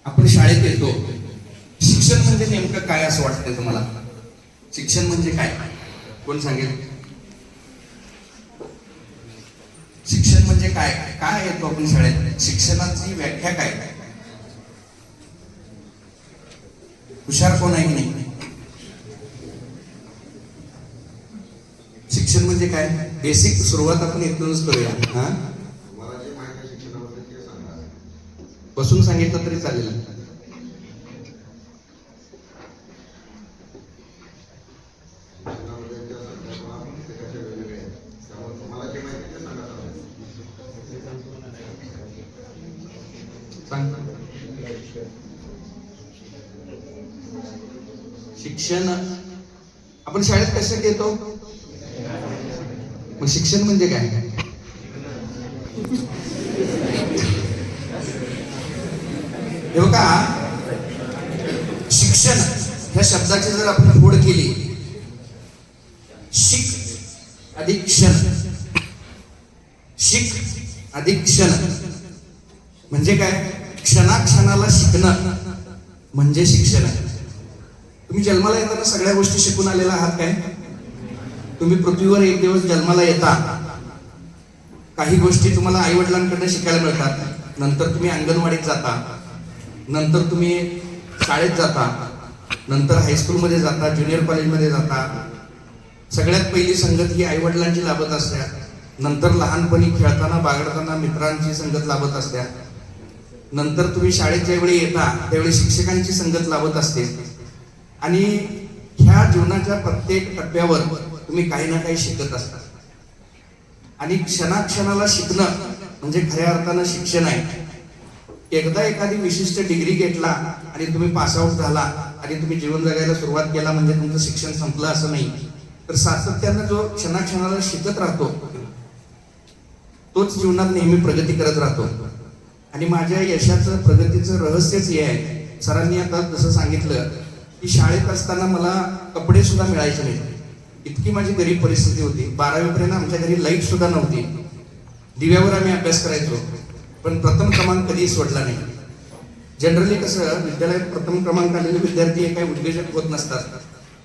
आपण शाळेत येतो. शिक्षण म्हणजे नेमकं काय असं वाटतंय तुम्हाला? शिक्षण म्हणजे काय? कोण सांगेल? शिक्षण म्हणजे काय? काय येतो आपण शाळेत? शिक्षणाची व्याख्या काय? हुशार कोण आहे की नाही? शिक्षण म्हणजे काय? बेसिक सुरुवात आपण इथूनच करूया. हा, बसून सांगितलं तरी चालेल. शिक्षण आपण शाळेत कशासाठी येतो? मग शिक्षण म्हणजे काय? हे बघा, शिक्षण ह्या शब्दाची जर आपण फोड केली, शिक अधिक क्षण, शिक अधिक क्षण म्हणजे काय? क्षणाक्षणाला शिकणं म्हणजे शिक्षण आहे. तुम्ही जन्माला येताना सगळ्या गोष्टी शिकून आलेला आहात काय? तुम्ही पृथ्वीवर एक दिवस जन्माला येता, काही गोष्टी तुम्हाला आई वडिलांकडून शिकायला मिळतात. नंतर तुम्ही अंगणवाडीत जाता, नंतर तुम्ही शाळेत जाता, नंतर हायस्कूलमध्ये जाता, ज्युनियर कॉलेजमध्ये जाता. सगळ्यात पहिली संगत ही आई वडिलांची लाभत असत्या. नंतर लहानपणी खेळताना बागडताना मित्रांची संगत लाभत असत्या. नंतर तुम्ही शाळेत ज्यावेळी येता त्यावेळी शिक्षकांची संगत लाभत असते. आणि ह्या जीवनाच्या प्रत्येक टप्प्यावर तुम्ही काही ना काही शिकत असता. आणि क्षणाक्षणाला शिकणं म्हणजे खऱ्या अर्थानं शिक्षण आहे. एकदा एखादी विशिष्ट डिग्री घेतला आणि तुम्ही पासआउट झाला आणि तुम्ही जीवन जगायला सुरुवात केला म्हणजे तुमचं शिक्षण संपलं असं नाही. तर सातत्यानं जो क्षणाक्षणाला शिकत राहतो तोच जीवनात नेहमी प्रगती करत राहतो. आणि माझ्या यशाचं प्रगतीचं रहस्यच हे आहे. सरांनी आता जसं सांगितलं की शाळेत असताना मला कपडे सुद्धा मिळायचे नाही. इतकी माझी गरीब परिस्थिती होती. 12वी पर्यंत आमच्या घरी लाईट सुद्धा नव्हती. दिव्यावर आम्ही अभ्यास करायचो. पण प्रथम क्रमांक कधीही सोडला नाही. जनरली कसं विद्यालयात प्रथम क्रमांक आलेले विद्यार्थी हे काही उद्योजक होत नसतात.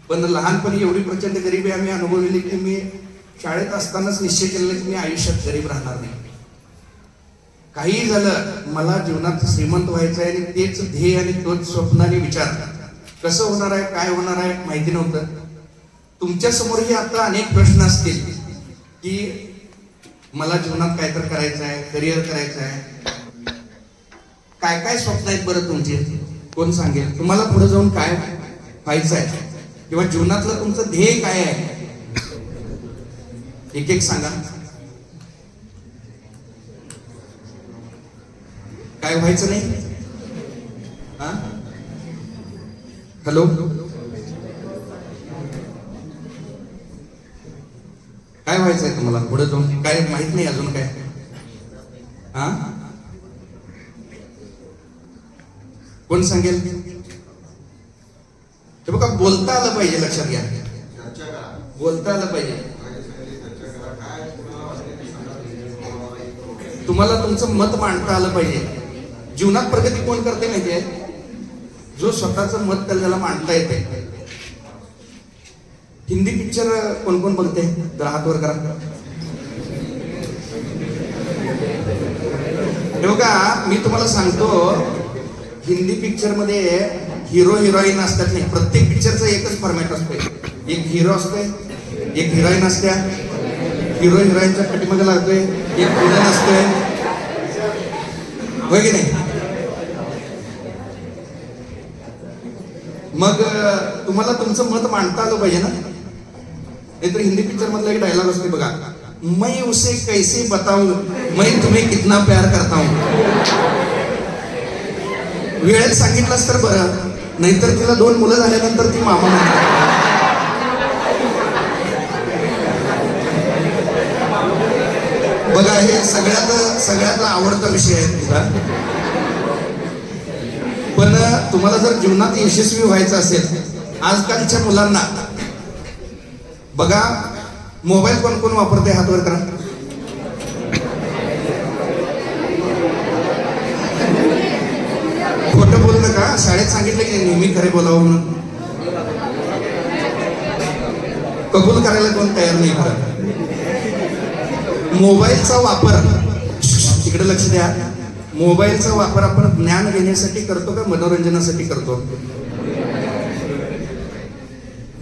पण लहानपणी एवढी प्रचंड गरिबी आम्ही अनुभवलेली की मी शाळेत असतानाच निश्चय केलेलं की मी आयुष्यात गरीब राहणार नाही. काही झालं मला जीवनात श्रीमंत व्हायचं आहे आणि तेच ध्येय आणि तोच स्वप्न आणि विचार. कसं होणार आहे, काय होणार आहे माहिती नव्हतं. तुमच्या समोरही आता अनेक प्रश्न असतील की मला जीवनात काय तर करायचं आहे, करिअर करायचं आहे. काय काय स्वप्न आहेत बरं तुमचे? कोण सांगेल? तुम्हाला पुढे जाऊन काय व्हायचं आहे किंवा जीवनातलं तुमचं ध्येय काय आहे? एक एक सांगा. काय व्हायचं नाही? हा, हॅलो, काय व्हायचंय तुम्हाला पुढे जाऊन? काय माहित नाही अजून काय? हा, कोण सांगेल? हे बघा, बोलता आलं पाहिजे. लक्षात घ्या, बोलता आलं पाहिजे. तुम्हाला तुमचं मत मांडता आलं पाहिजे. जीवनात प्रगती कोण करते माहितीये? जो स्वतःचं मत त्याला मांडता येते. हिंदी पिक्चर कोण कोण बघते? जरा हात वर करा. हे बघा, मी तुम्हाला सांगतो, हिंदी पिक्चर मध्ये हिरो हिरोईन असतात नाही. प्रत्येक पिक्चरचा एकच फॉर्मॅट असतोय. एक हिरो असतोय, एक हिरोईन असत्या. हिरो हिरोईनच्या पाठीमागे लागतोय, एक विलन असतोय. होय की नाही? मग तुम्हाला तुमचं मत मांडता आलं पाहिजे ना. नाहीतर हिंदी पिक्चर मधला एक डायलॉग असतो बघा, मैं उसे कैसे बताऊं, मैं तुम्हें कितना प्यार करता हूं. वेळेत सांगितलंस तर बरं, नाहीतर तिला 2 मुलं झाल्यानंतर ती मामा म्हणते. बघा, हे सगळ्यात आवडता विषय आहे तुझा. पण तुम्हाला जर जीवनात यशस्वी व्हायचं असेल, आजकालच्या मुलांना बघा, मोबाईल कोण कोण वापरते? हात वर करा. खोटं बोल शाळेत सांगितलं की नेहमी खरे बोलावं म्हणून? कबूल करायला कोण तयार नाही करत. मोबाईलचा वापर, तिकडे लक्ष द्या, मोबाईलचा वापर आपण ज्ञान घेण्यासाठी करतो का मनोरंजनासाठी करतो?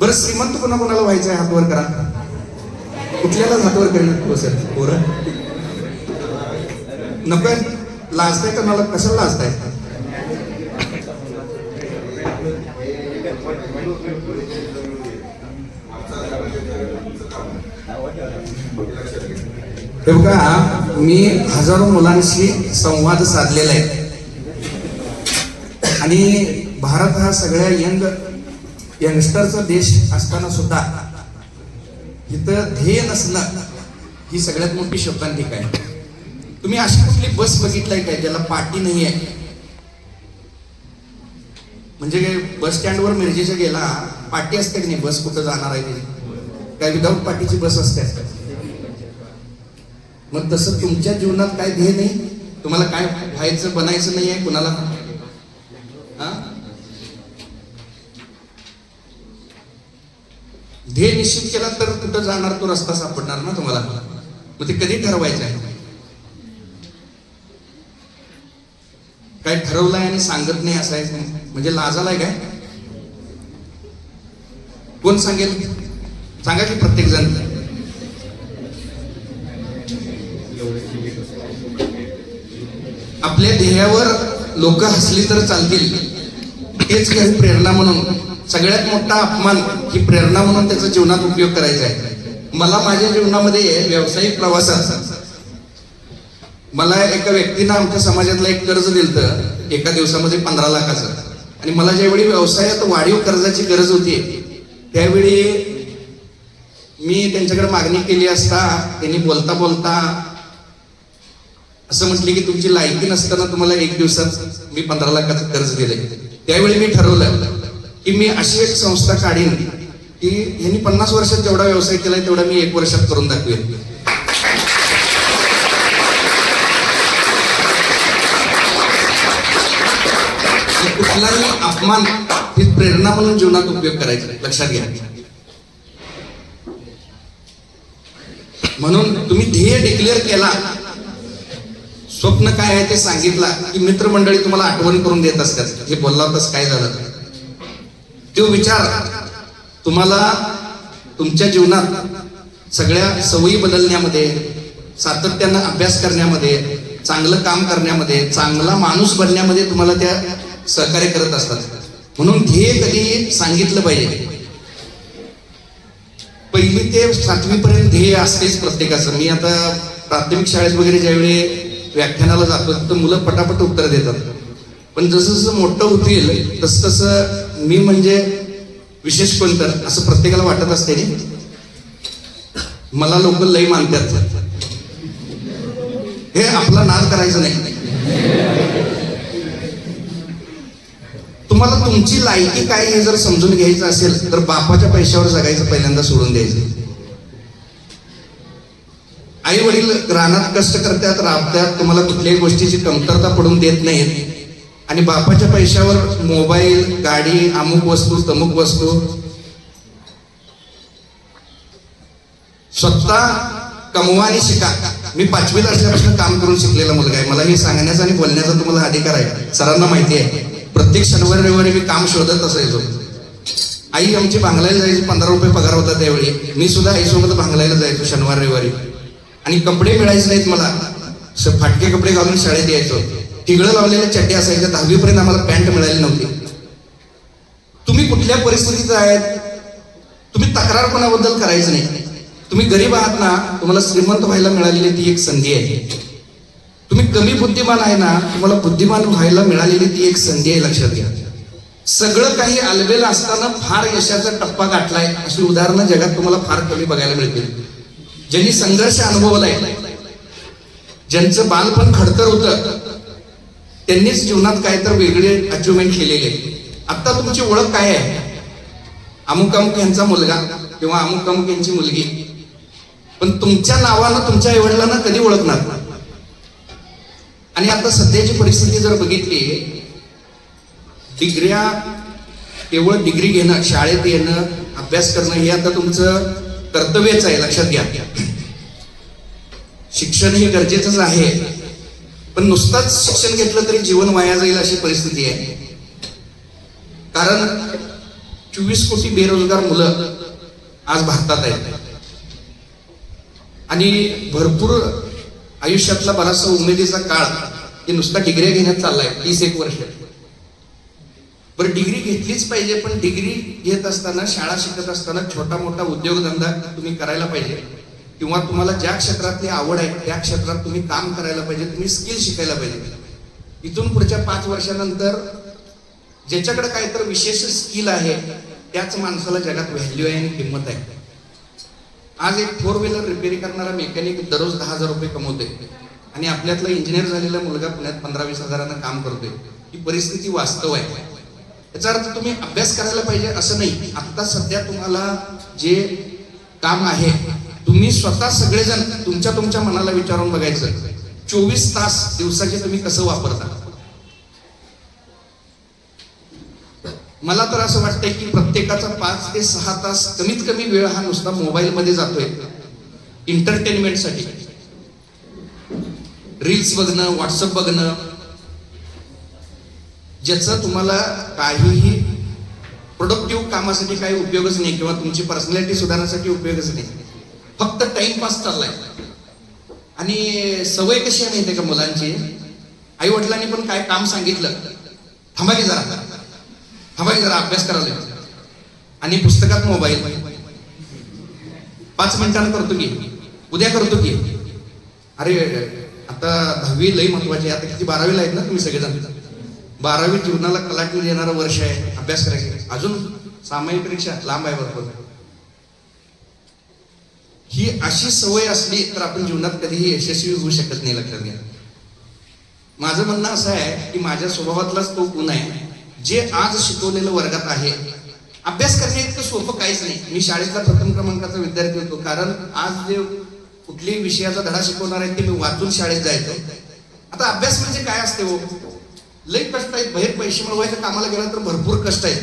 बरं, श्रीमंत कोणाकोणाला व्हायचं आहे? हातवर करा. कुठल्याला हातवर करण्यात बसत पोरं? नको, लाजताय का? मला कशाला लाजताय? हे बघा, मी हजारो मुलांशी संवाद साधलेला आहे आणि भारत हा सगळ्या यंगस्टरचा देश असताना सुद्धा इथं ध्येय नसणं ही सगळ्यात मोठी शब्दांतिक आहे. तुम्ही अशी कुठली बस बघितलाय काय ज्याला पाटी नाही आहे? म्हणजे बस स्टँडवर मिरजेच्या गेला पाटी असते की नाही? बस कुठं जाणार आहे त्याची काय विदाऊट पाटीची बस असते? मग तसं तुमच्या जीवनात काय ध्येय नाही? तुम्हाला काय व्हायचं बनायचं नाही आहे कुणाला? ध्येय निश्चित केला तर कुठं जाणार तो रस्ता सापडणार ना तुम्हाला. मग ते कधी ठरवायचं आहे? काय ठरवलंय आणि सांगत नाही असं आहे म्हणजे लाजालाय काय? कोण सांगेल? सांगा की प्रत्येक जण. आपल्या ध्येयावर लोक हसली तर चालतील, तेच काही प्रेरणा म्हणून. सगळ्यात मोठा अपमान ही प्रेरणा म्हणून त्याचा जीवनात उपयोग करायचा आहे. मला माझ्या जीवनामध्ये व्यावसायिक प्रवासात मला एका व्यक्तीनं आमच्या समाजातला एक कर्ज दिलं एका दिवसामध्ये 15 लाखाचं. आणि मला ज्यावेळी व्यवसायात वाढीव कर्जाची गरज होती त्यावेळी मी त्यांच्याकडे मागणी केली असता त्यांनी बोलता बोलता असं म्हटले की तुमची लायकी नसताना तुम्हाला एक दिवसात मी 15 लाखाचं कर्ज दिले. त्यावेळी मी ठरवलं की मी अशी एक संस्था काढीन की यांनी 50 वर्षात जेवढा व्यवसाय केलाय तेवढा मी 1 वर्षात करून दाखवेन. कुठलाही अपमान ही प्रेरणा म्हणून जीवनात उपयोग करायचा, लक्षात घ्या. म्हणून तुम्ही ध्येय डिक्लेअर केला, स्वप्न काय आहे ते सांगितला की मित्रमंडळी तुम्हाला आठवण करून देत असतात, हे बोलला होतास काय झालं. तो विचार तुम्हाला तुमच्या जीवनात सगळ्या सवयी बदलण्यामध्ये, सातत्यानं अभ्यास करण्यामध्ये, चांगलं काम करण्यामध्ये, चांगला माणूस बनण्यामध्ये तुम्हाला त्या सहकार्य करत असतात. म्हणून ध्येय कधी सांगितलं पाहिजे. 1ली ते 7वी पर्यंत ध्येय असतेच प्रत्येकाचं. मी आता प्राथमिक शाळेत वगैरे ज्यावेळी व्याख्यानाला जातो तर मुलं पटापट उत्तर देतात, पण जसं जसं मोठं होतील तसं तसं मी म्हणजे विशेष कोणतं असं प्रत्येकाला वाटत असते. मला लोक लई मानतात, हे आपला नाद करायचं नाही. तुम्हाला तुमची लायकी काय हे जर समजून घ्यायचं असेल तर बापाच्या पैशावर जगायचं पहिल्यांदा सोडून द्यायचं. आई वडील रानात कष्ट करतात, राबतात, तुम्हाला कुठल्याही गोष्टीची कमतरता पडून देत नाहीत. आणि बापाच्या पैशावर मोबाईल, गाडी, अमुक वस्तू, तमुक वस्तू, स्वतः कमवा आणि शिका. मी 5वीत असल्यापासून काम करून शिकलेला मुलगा आहे. मला हे सांगण्याचा आणि बोलण्याचा तुम्हाला अधिकार आहे, सरांना माहिती आहे. प्रत्येक शनिवारी रविवारी मी काम शोधत असायचो. आई आमची भांगलायला जायची, 15 रुपये पगार होता त्यावेळी. मी सुद्धा आईसोबत भांगलायला जायचो शनिवार रविवारी. आणि कपडे मिळायचे नाहीत मला, फाटके कपडे घालून शाळेत यायचो. तिगळं लावलेल्या चड्ड्या असायच्या. 10वी पर्यंत आम्हाला पॅन्ट मिळाली नव्हती. तुम्ही कुठल्या परिस्थितीत आहेत, तुम्ही तक्रार कोणाबद्दल करायचं नाही. तुम्ही गरीब आहात ना, तुम्हाला श्रीमंत व्हायला मिळालेली ती एक संधी आहे. तुम्ही कमी बुद्धिमान आहे ना, तुम्हाला बुद्धिमान व्हायला मिळालेली ती एक संधी आहे, लक्षात घ्या. सगळं काही आलबेल असताना फार यशाचा टप्पा गाठलाय अशी उदाहरणं जगात तुम्हाला फार कमी बघायला मिळतील. ज्यांनी संघर्ष अनुभवलाय, ज्यांचं बालपण खडतर होतं, त्यांनीच जीवनात काय तर वेगळे अचिव्हमेंट केलेले. आता तुमची ओळख काय आहे? अमुक अमुक यांचा मुलगा किंवा अमुक अमुक यांची मुलगी. पण तुमच्या नावानं तुमच्या आईवडिलांना कधी ओळखणार? आणि आता सध्याची परिस्थिती जर बघितली, डिग्र्या केवळ डिग्री घेणं, शाळेत येणं, अभ्यास करणं हे आता तुमचं कर्तव्यच आहे, लक्षात घ्या. शिक्षण हे गरजेचंच आहे, पण नुसतंच शिक्षण घेतलं तरी जीवन वाया जाईल अशी परिस्थिती आहे. कारण 24 कोटी बेरोजगार मुलं आज भारतात आहेत आणि भरपूर आयुष्यातला बराचसा उमेदीचा काळ हे नुसता डिग्री घेण्यात चाललाय, 30-1 वर्ष. बरं, डिग्री घेतलीच पाहिजे, पण डिग्री घेत असताना, शाळा शिकत असताना छोटा मोठा उद्योगधंदा तुम्ही करायला पाहिजे, किंवा तुम्हाला ज्या क्षेत्रातली आवड आहे त्या क्षेत्रात तुम्ही काम करायला पाहिजे, तुम्ही स्किल शिकायला पाहिजे. इथून पुढच्या 5 वर्षानंतर ज्याच्याकडे काहीतरी विशेष स्किल आहे त्याच माणसाला जगात व्हॅल्यू आहे आणि किंमत आहे. आज एक 4 व्हीलर रिपेअरी करणारा मेकॅनिक दररोज 10,000 रुपये कमवतोय आणि आपल्यातला इंजिनियर झालेला मुलगा पुण्यात 15-20 हजारांना काम करतोय. ही परिस्थिती वास्तव आहे. याचा अर्थ तुम्ही अभ्यास करायला पाहिजे असं नाही. आता सध्या तुम्हाला जे काम आहे, तुम्ही स्वतः सगळेजण तुमच्या मनाला विचारून बघायचं, 24 तास दिवसाचे तुम्ही कसं वापरता. मला तर असं वाटतंय की प्रत्येकाचा 5 ते 6 तास कमीत कमी वेळ हा नुसता मोबाईल मध्ये जातोय एंटरटेनमेंटसाठी. रील्स बघणं, व्हॉट्सअप बघणं, ज्याचा तुम्हाला काहीही प्रोडक्टिव्ह कामासाठी काही उपयोगच नाही, किंवा तुमची पर्सनॅलिटी सुधारण्यासाठी उपयोगच नाही. फक्त टाइमपास चाललाय. आणि सवय कशी आहे माहितीये का मुलांची, आई वडिलांनी पण काय काम सांगितलं, थांबा की जरा अभ्यास करायला, आणि पुस्तकात मोबाईल 5 मिनिटांनी करतो की, उद्या करतो की. अरे आता 10वी लई महत्वाची आहे. आता किती 12वीला आहेत ना तुम्ही सगळेजण. 12वी जीवनाला कलाटणी देणारं वर्ष आहे. अभ्यास करायचे, अजून सामायिक परीक्षा लांब आहे भरपूर. ही अशी सवय असली तर आपण जीवनात कधीही यशस्वी होऊ शकत नाही, लक्षात घ्या. माझं म्हणणं असं आहे की माझ्या स्वभावातलाच तो गुण आहे, जे आज शिकवलेलं वर्गात आहे. अभ्यास करणे इतकं सोपं काहीच नाही. मी शाळेतला प्रथम क्रमांकाचा विद्यार्थी होतो, कारण आज जे कुठल्याही विषयाचा धडा शिकवणार आहे ते मी वाचून शाळेत जायचो. आता अभ्यास म्हणजे काय असते हो, लई कष्ट आहेत. बाहेर पैसे मिळवायचं कामाला गेला तर भरपूर कष्ट आहेत,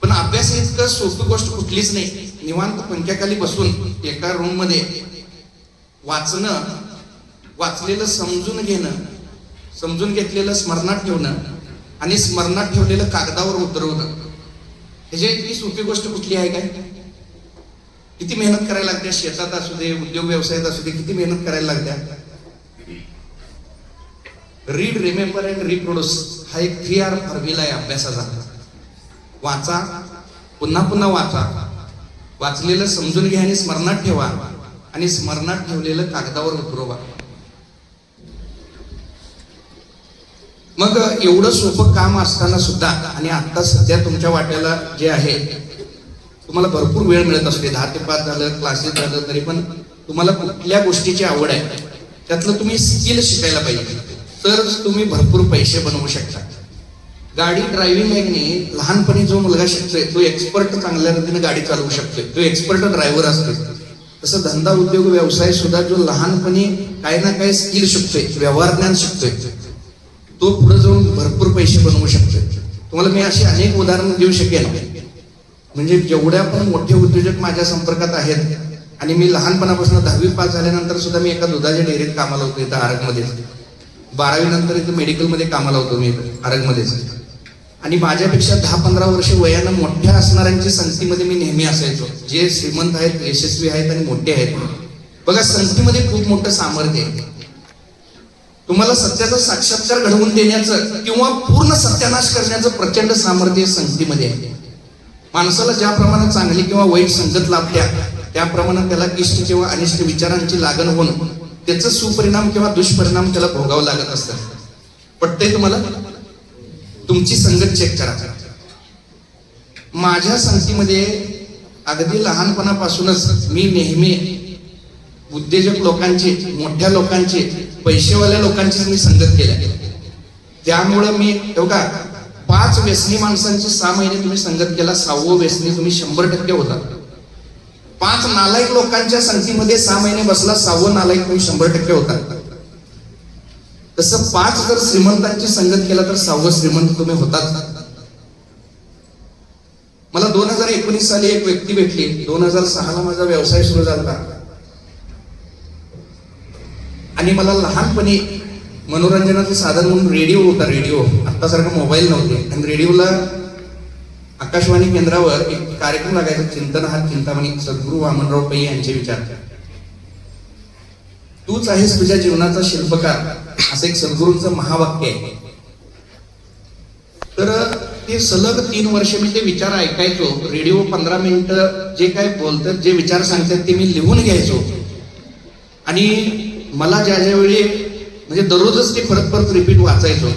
पण अभ्यास इतकं सोपी गोष्ट कुठलीच नाही. निवांत पंख्याखाली बसून एका रूम मध्ये वाचणं, वाचलेलं समजून घेणं, समजून घेतलेलं स्मरणात ठेवणं आणि स्मरणात ठेवलेलं कागदावर उतरवणं, ह्याची इतकी सोपी गोष्ट कुठली आहे काय? किती मेहनत करायला लागते, शेतात असू दे, उद्योग व्यवसायात असू दे, किती मेहनत करायला लागते. रीड, रिमेंबर अँड रिप्रोड्यूस हा एक 3R फॉर्म्युला आहे अभ्यासाचा. वाचा, पुन्हा पुन्हा वाचा, वाचलेलं समजून घ्या आणि स्मरणात ठेवा, आणि स्मरणात ठेवलेलं कागदावर उतरवा. मग एवढं सोपं काम असताना सुद्धा, आणि आता सध्या तुमच्या वाट्याला जे आहे, तुम्हाला भरपूर वेळ मिळत असते, 10 ते 5 झालं, क्लासेस झालं, तरी पण तुम्हाला कुठल्या गोष्टीची आवड आहे त्यातलं तुम्ही स्किल शिकायला पाहिजे, तरच तुम्ही भरपूर पैसे बनवू शकता. गाडी ड्रायव्हिंग आहे की नाही, लहानपणी जो मुलगा शिकतोय तो एक्सपर्ट चांगल्या रीतीने गाडी चालवू शकतोय, तो एक्सपर्ट ड्रायव्हर असतो. तसं धंदा, उद्योग, व्यवसाय सुद्धा जो लहानपणी काही ना काही स्किल शिकतोय, व्यवहार ज्ञान शिकतोय, तो पुढे जाऊन भरपूर पैसे बनवू शकतोय. तुम्हाला मी अशी अनेक उदाहरणं देऊ शकेन. म्हणजे जेवढ्या पण मोठे उद्योजक माझ्या संपर्कात आहेत, आणि मी लहानपणापासून 10वी पास झाल्यानंतर सुद्धा मी एका दुधाच्या डेअरीत कामाला होतो इथं आरगमध्ये. 12वी नंतर इथं मेडिकलमध्ये कामाला होतो मी आरगमध्येच. आणि माझ्यापेक्षा 10-15 वर्ष वयानं मोठ्या असणाऱ्यांच्या संगतीमध्ये मी नेहमी असायचो, जे श्रीमंत आहेत, यशस्वी आहेत आणि मोठे आहेत. बघा, संगतीमध्ये खूप मोठं सामर्थ्य आहे. तुम्हाला सत्याचा साक्षात्कार घडवून देण्याचं किंवा पूर्ण सत्यानाश करण्याचं प्रचंड सामर्थ्य संगतीमध्ये आहे. माणसाला ज्याप्रमाणे चांगली किंवा वाईट संगत लाभत्या, त्याप्रमाणे त्याला इष्ट किंवा अनिष्ट विचारांची लागण होऊन त्याचं सुपरिणाम किंवा दुष्परिणाम त्याला भोगावं लागत असतात. पटतंय तुम्हाला? तुमची संगत चेक करा. माझ्या संगतीमध्ये अगदी लहानपणापासूनच मी नेहमी उद्योजक लोकांची, मोठ्या लोकांची, पैसेवाल्या लोकांचीच मी संगत केल्या. त्यामुळं मी बघा, 5 व्यसनी माणसांची 6 महिने तुम्ही संगत केला, 6वं व्यसनी तुम्ही 100% होता. 5 नालायक लोकांच्या संगतीमध्ये 6 महिने बसला, 6वं नालायक तुम्ही 100% होता. तसं 5 जर श्रीमंतांची संगत केला तर 6वं श्रीमंत तुम्ही होतात. मला 2019 साली एक व्यक्ती भेटली. 2006 माझा व्यवसाय सुरू झाला आणि मला लहानपणी मनोरंजनाचं साधन म्हणून रेडिओ होता. रेडिओ आत्तासारखा मोबाईल नव्हते आणि रेडिओला आकाशवाणी केंद्रावर एक कार्यक्रम लागायचा, चिंतन हा चिंतामणी, सद्गुरू वामनराव पै यांचे विचार. तूच आहेस तुझ्या जीवनाचा शिल्पकार, असं एक सद्गुरूंचं महावाक्य आहे. तर ते सलग 3 वर्ष मी ते विचार ऐकायचो. रेडिओ 15 मिनिटं जे काय बोलतात, जे विचार सांगतात ते मी लिहून घ्यायचो आणि मला ज्या वेळी म्हणजे दररोजच ते परत परत रिपीट वाचायचो.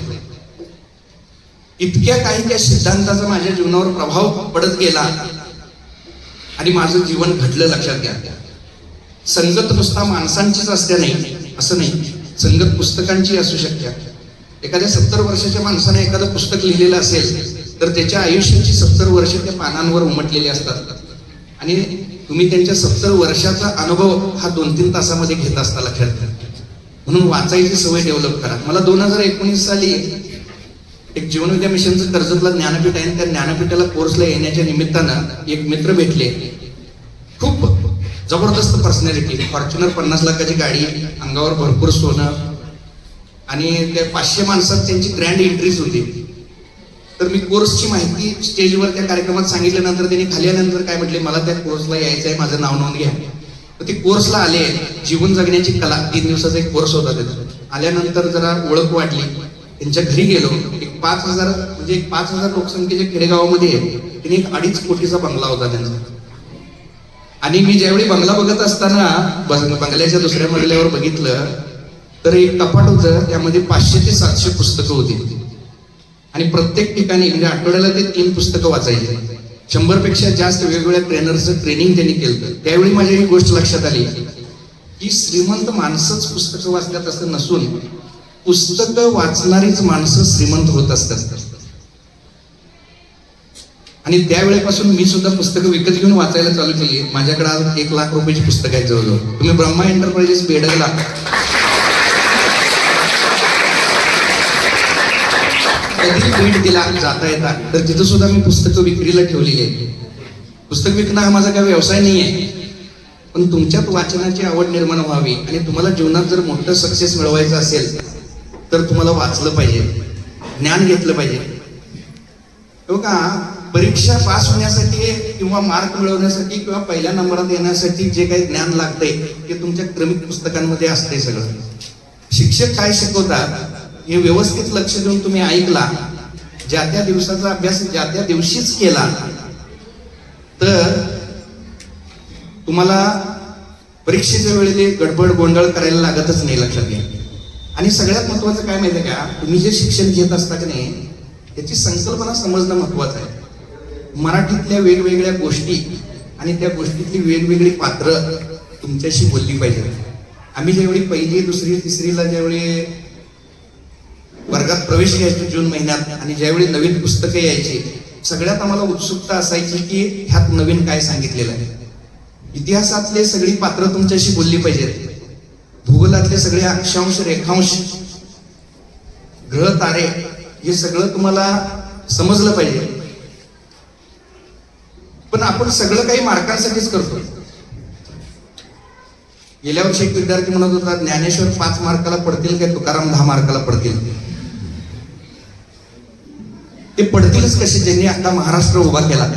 इतक्या काही त्या सिद्धांताचा माझ्या जीवनावर प्रभाव पडत गेला आणि माझं जीवन घडलं. लक्षात घ्या, संगत नुसता माणसांचीच असते नाही असं नाही, संगत पुस्तकांची असू शकते. एखाद्या 70 वर्षाच्या माणसाने एखादं पुस्तक लिहिलेलं असेल तर त्याच्या आयुष्याची 70 वर्ष त्या पानांवर उमटलेली असतात आणि तुम्ही त्यांच्या 70 वर्षाचा अनुभव हा 2-3 तासामध्ये घेत असता. लक्षात घ्या, म्हणून वाचायची सवय डेव्हलप करा. मला 2019 साली एक जीवनविद्या मिशनचं कर्जतला ज्ञानपीठ आहे, त्या ज्ञानपीठाला कोर्सला येण्याच्या निमित्तानं एक मित्र भेटले. खूप जबरदस्त पर्सनॅलिटी, फॉर्च्युनर 50 लाखाची गाडी, अंगावर भरपूर सोनं आणि त्या 500 माणसात त्यांची ग्रँड एंट्रीज होती. तर मी कोर्सची माहिती स्टेजवर त्या कार्यक्रमात सांगितल्यानंतर त्यांनी खाली आल्यानंतर काय म्हटले, मला त्या कोर्सला यायचं आहे, माझं नाव नोंद घ्या. तर ते कोर्सला आले. जीवन जगण्याची कला 3 दिवसाचा एक कोर्स होता त्याचा. आल्यानंतर जरा ओळख वाढली, त्यांच्या घरी गेलो. एक 5,000 म्हणजे एक 5,000 लोकसंख्येच्या खेडेगावामध्ये त्यांनी एक 2.5 कोटीचा बंगला होता त्यांचा. आणि मी ज्यावेळी बंगला बघत असताना बंगल्याच्या दुसऱ्या मजल्यावर बघितलं तर एक कपाट होतं, त्यामध्ये 500 ते 700 पुस्तकं होती आणि प्रत्येक ठिकाणी म्हणजे आठवड्याला ते 3 पुस्तकं वाचायचे. 100 पेक्षा जास्त वेगवेगळ्या ट्रेनरचं ट्रेनिंग त्यांनी केलं. त्यावेळी माझी ही गोष्ट लक्षात आली की श्रीमंत माणसंच पुस्तकं वाचतात असं नसून पुस्तकं वाचणारीच माणसं श्रीमंत होत असतात. आणि त्यावेळेपासून मी सुद्धा पुस्तकं विकत घेऊन वाचायला चालू केली. माझ्याकडे आज 1 लाख रुपयाची पुस्तकं आहेत जवळजवळ. तुम्ही ब्रह्मा एंटरप्राइजेस बेडगला कधी भेट दिला जाता येता तर तिथं सुद्धा मी पुस्तकं विक्रीला ठेवलेली आहे. पुस्तक विकणं हा माझा काही व्यवसाय नाही आहे, पण तुमच्यात वाचनाची आवड निर्माण व्हावी आणि तुम्हाला जीवनात जर मोठं सक्सेस मिळवायचं असेल तर तुम्हाला वाचलं पाहिजे, ज्ञान घेतलं पाहिजे. हो का, परीक्षा पास होण्यासाठी किंवा मार्क मिळवण्यासाठी किंवा पहिल्या नंबरात येण्यासाठी जे काही ज्ञान लागतंय ते तुमच्या क्रमिक पुस्तकांमध्ये असते सगळं. शिक्षक काय शिकवतात हे व्यवस्थित लक्ष देऊन तुम्ही ऐकला, ज्या त्या दिवसाचा अभ्यास ज्या त्या दिवशीच केला तर तुम्हाला परीक्षेच्या वेळेला गडबड गोंधळ करायला लागतच नाही. लक्षात घ्या. आणि सगळ्यात महत्वाचं काय माहिती आहे का, तुम्ही जे शिक्षण घेत असता की नाही त्याची संकल्पना समजणं महत्वाचं आहे. मराठीतल्या वेगवेगळ्या गोष्टी आणि त्या गोष्टीतली वेगवेगळी पात्र तुमच्याशी बोलली पाहिजे. आम्ही ज्यावेळी 1ली, 2री, 3रीला ज्यावेळी वर्गात प्रवेश घ्यायचो जून महिन्यात आणि ज्यावेळी नवीन पुस्तकं यायची सगळ्यात आम्हाला उत्सुकता असायची की ह्यात नवीन काय सांगितलेलं आहे. इतिहासातले सगळी पात्र तुमच्याशी बोलली पाहिजेत. भूगोलातले सगळे अक्षांश, रेखांश, ग्रह, तारे हे सगळं तुम्हाला समजलं पाहिजे. पण आपण सगळं काही मार्कांसाठीच करतो. गेल्या वर्षी एक विद्यार्थी म्हणत होता ज्ञानेश्वर 5 मार्काला पडतील काय तुकाराम 10 मार्काला पडतील. ते पडतीलच कसे ज्यांनी आता महाराष्ट्र उभा केला.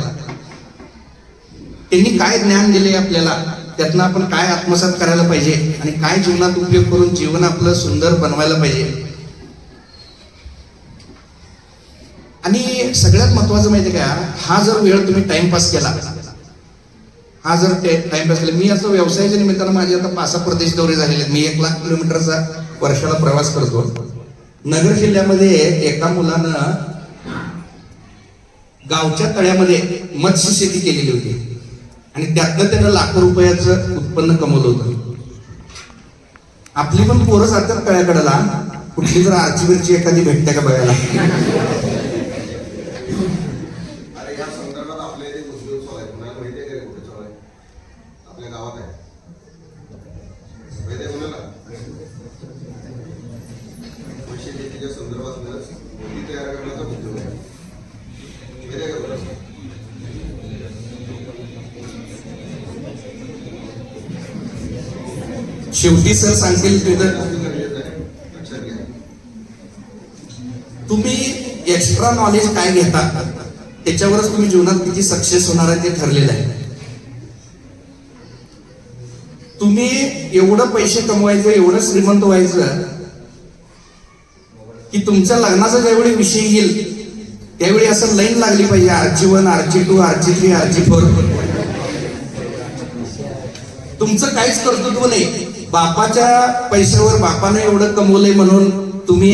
त्यांनी काय ज्ञान दिले आपल्याला, त्यातनं आपण काय आत्मसात करायला पाहिजे आणि काय जीवनात उपयोग करून जीवन आपलं सुंदर बनवायला पाहिजे. आणि सगळ्यात महत्वाचं माहिती का, हा जर वेळ तुम्ही टाइमपास केला, हा जर टाइमपास केला, मी असं व्यवसायाच्या निमित्तानं माझे आता 5 प्रदेश दौरे झालेले. मी 1 लाख किलोमीटरचा वर्षाला प्रवास करतो. नगर जिल्ह्यामध्ये एका मुलानं गावच्या तळ्यामध्ये मत्स्य शेती केलेली होती आणि त्यातनं त्यानं लाखो रुपयाचं उत्पन्न कमवलं होतं. आपली पण पोरं जातात तळ्याकडेला, कुठली जर आरची बिरची एखादी भेटते का बघायला. तयार करण्याचा उद्योग आहे. माहिती आहे का बरं? शेवटी सर सांगतील तिथं गरजेचं आहे, लक्षात घ्या. तुम्ही एक्स्ट्रा नॉलेज काय घेता त्याच्यावरच तुम्ही जीवनात किती सक्सेस होणार आहे ते ठरलेलं आहे. तुम्ही एवढं पैसे कमवायचं, एवढं श्रीमंत व्हायचं की तुमच्या लग्नाचा ज्यावेळी विषय येईल त्यावेळी असं लाईन लागली पाहिजे, RG1, RG2, RG3, RG4. तुमचं काहीच कर्तृत्व नाही. बापाच्या पैशावर बापाने एवढं कमवलंय म्हणून तुम्ही